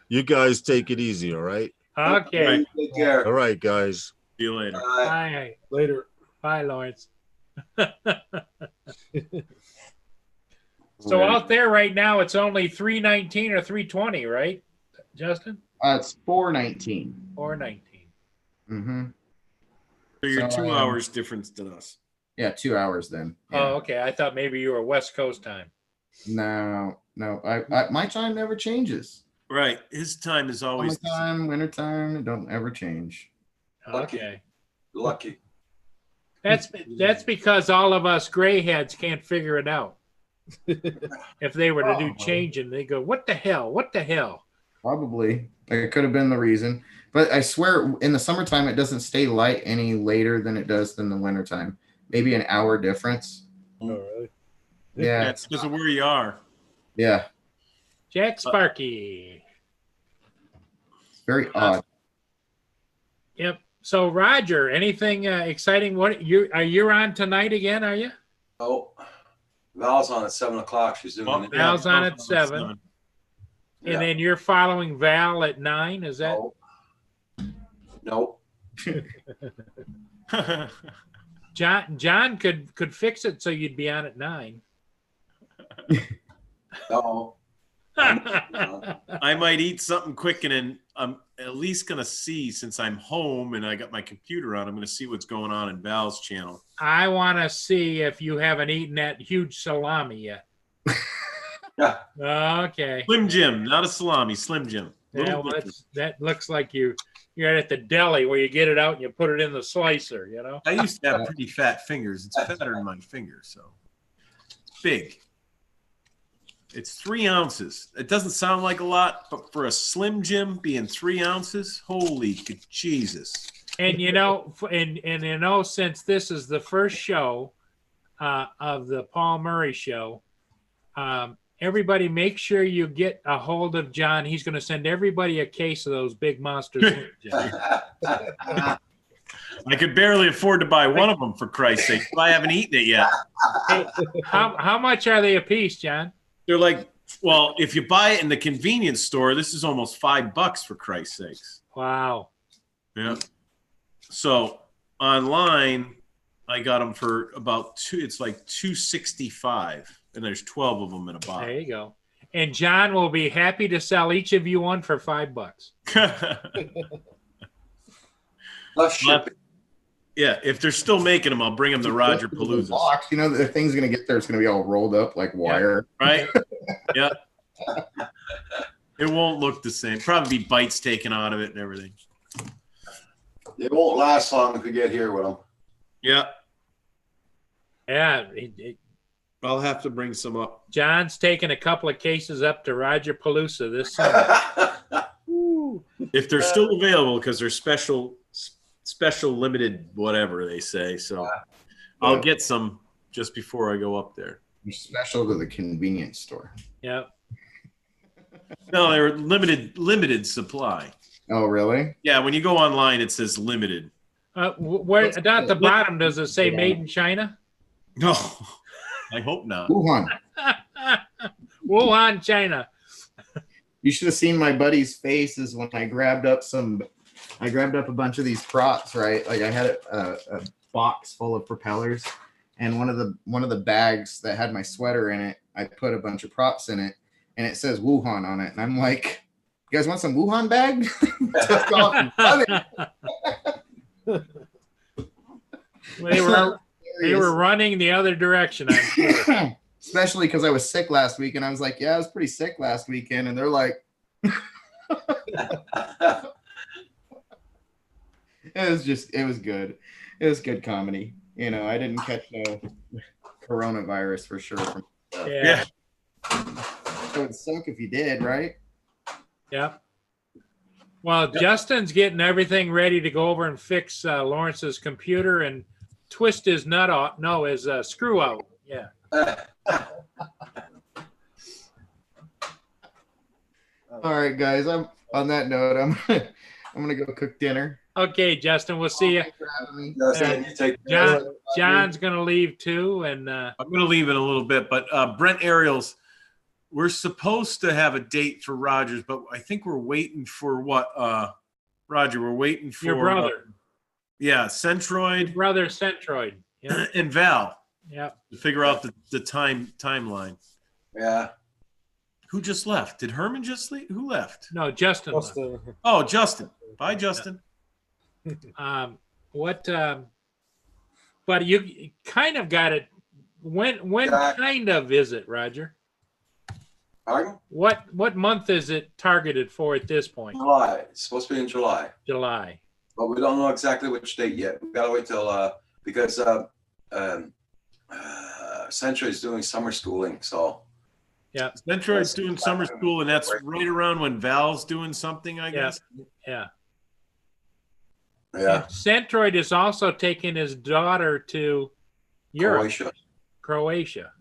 You guys take it easy, all right? Okay. Right, take care. All right, guys. See you later. Bye. Later. Bye, Lawrence. So out there right now, it's only 319 or 320, right, Justin? It's 419. 419. Mm-hmm. So you're So 2 I am- hours difference than us. Yeah, 2 hours then. Yeah. Oh, okay. I thought maybe you were West Coast time. No. I my time never changes. Right. His time is always Summertime, wintertime, it don't ever change. Okay. Lucky. That's because all of us gray heads can't figure it out. If they were to do changing, they go, "What the hell? What the hell?" Probably. It could have been the reason. But I swear in the summertime it doesn't stay light any later than it does in the wintertime. Maybe an hour difference. Oh, really? Yeah. It's because of where you are. Yeah. Jack Sparky. Very odd. Yep. So Roger, anything exciting? What you're on tonight again? Are you? Oh, Val's on at 7 o'clock. She's doing it. Val's on at 7. Yeah. And then you're following Val at 9. Is that? Nope. John could fix it so you'd be on at 9. No. I might eat something quick, and then I'm at least gonna see, since I'm home and I got my computer on, I'm gonna see what's going on in Val's channel. I want to see if you haven't eaten that huge salami yet. Yeah. Okay. Slim Jim, not a salami, Slim Jim. Yeah, well, that looks like you're at the deli where you get it out and you put it in the slicer, you know? I used to have pretty fat fingers. It's fatter than my fingers, so it's big. It's 3 ounces. It doesn't sound like a lot, but for a Slim Jim being 3 ounces, holy Jesus. And since this is the first show of the Paul Murray show, everybody make sure you get a hold of John. He's going to send everybody a case of those big monsters. I could barely afford to buy one of them, for Christ's sake. I haven't eaten it yet. Hey, how much are they a piece, John? They're like, well, if you buy it in the convenience store, this is almost $5, for Christ's sakes. Wow. Yeah. So online, I got them for about it's like $2.65, and there's 12 of them in a box. There you go. And John will be happy to sell each of you one for $5. Plus shipping. Yeah, if they're still making them, I'll bring them to Roger Palooza. Box, you know, the thing's going to get there. It's going to be all rolled up like wire. Yeah, right? Yeah. It won't look the same. Probably be bites taken out of it and everything. They won't last long if we get here with them. Yeah. Yeah. I'll have to bring some up. John's taking a couple of cases up to Roger Palooza this summer. If they're still available, because they're special limited, whatever they say. So I'll get some just before I go up there. You're special to the convenience store. Yeah. No, they're limited supply. Oh, really? Yeah, when you go online, it says limited. Where down at the bottom does it say made in China? No, I hope not. Wuhan. Wuhan, China. You should have seen my buddy's faces when I grabbed up a bunch of these props, right? Like I had a box full of propellers, and one of the bags that had my sweater in it, I put a bunch of props in it, and it says Wuhan on it, and I'm like, "You guys want some Wuhan bag?" Took off and They were running the other direction, I'm sure. Especially because I was sick last week, and I was like, "Yeah, I was pretty sick last weekend," and they're like. It was good. It was good comedy. You know, I didn't catch no coronavirus for sure. Yeah. It would suck if you did, right? Yeah. Well, Justin's getting everything ready to go over and fix Lawrence's computer and twist his nut out. No, his screw out. Yeah. All right, guys. I'm on that note. I'm gonna go cook dinner. Okay, Justin. We'll see you. John's gonna leave too, and I'm gonna leave in a little bit. But Brent Ariels, we're supposed to have a date for Rogers, but I think we're waiting for what? Roger, we're waiting for your brother. Yeah, Centroid. Brother Centroid. Yeah. And Val. Yeah. To figure out the timeline. Yeah. Who just left? Did Herman just leave? Who left? No, Justin. left. Justin. Oh, Justin. Bye, Justin. But you kind of got it. When kind of is it, Roger? Pardon? What month is it targeted for at this point? July. It's supposed to be in July. July. But we don't know exactly which date yet. We gotta wait till because Century's doing summer schooling, so yeah. Centroid's doing summer school, and that's right around when Val's doing something, I guess. Yeah. Yeah. Centroid is also taking his daughter to Europe. Croatia.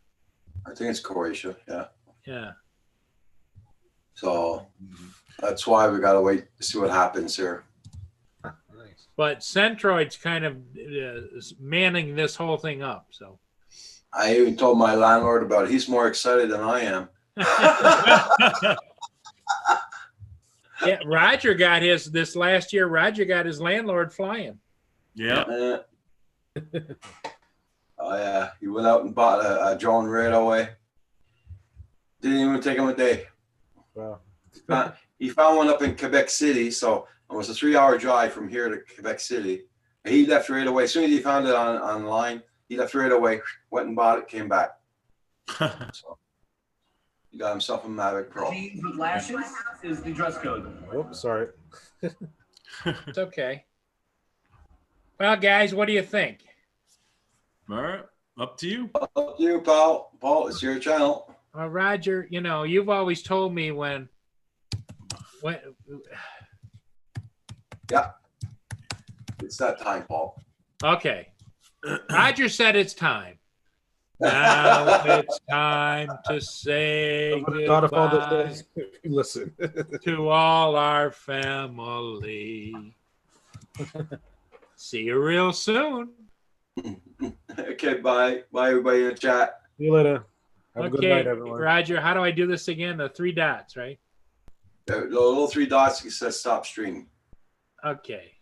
I think it's Croatia, yeah. Yeah. So that's why we gotta wait to see what happens here. But Centroid's kind of manning this whole thing up. So I even told my landlord about it. He's more excited than I am. Yeah, Roger got his this last year. Roger got his landlord flying. Yeah. Oh yeah, he went out and bought a drone right away. Didn't even take him a day. Wow. He found one up in Quebec City, so it was a 3-hour drive from here to Quebec City. He left right away. As soon as he found it online, he left right away, went and bought it, came back. So he got himself a Mavic Pro. Jeans with lashes is the dress code. Oops, sorry. It's okay. Well, guys, what do you think? All right, up to you. Up to you, Paul. Paul, it's your channel. Well, Roger, you've always told me when. Yeah. It's that time, Paul. Okay. Roger said it's time. Now it's time to say God of Father's goodbye Day. Listen. to all our family. See you real soon. Okay, bye. Bye, everybody in the chat. See you later. Have a good night, Okay, everyone. Roger, how do I do this again? The 3 dots, right? The little 3 dots, it says stop stream. Okay.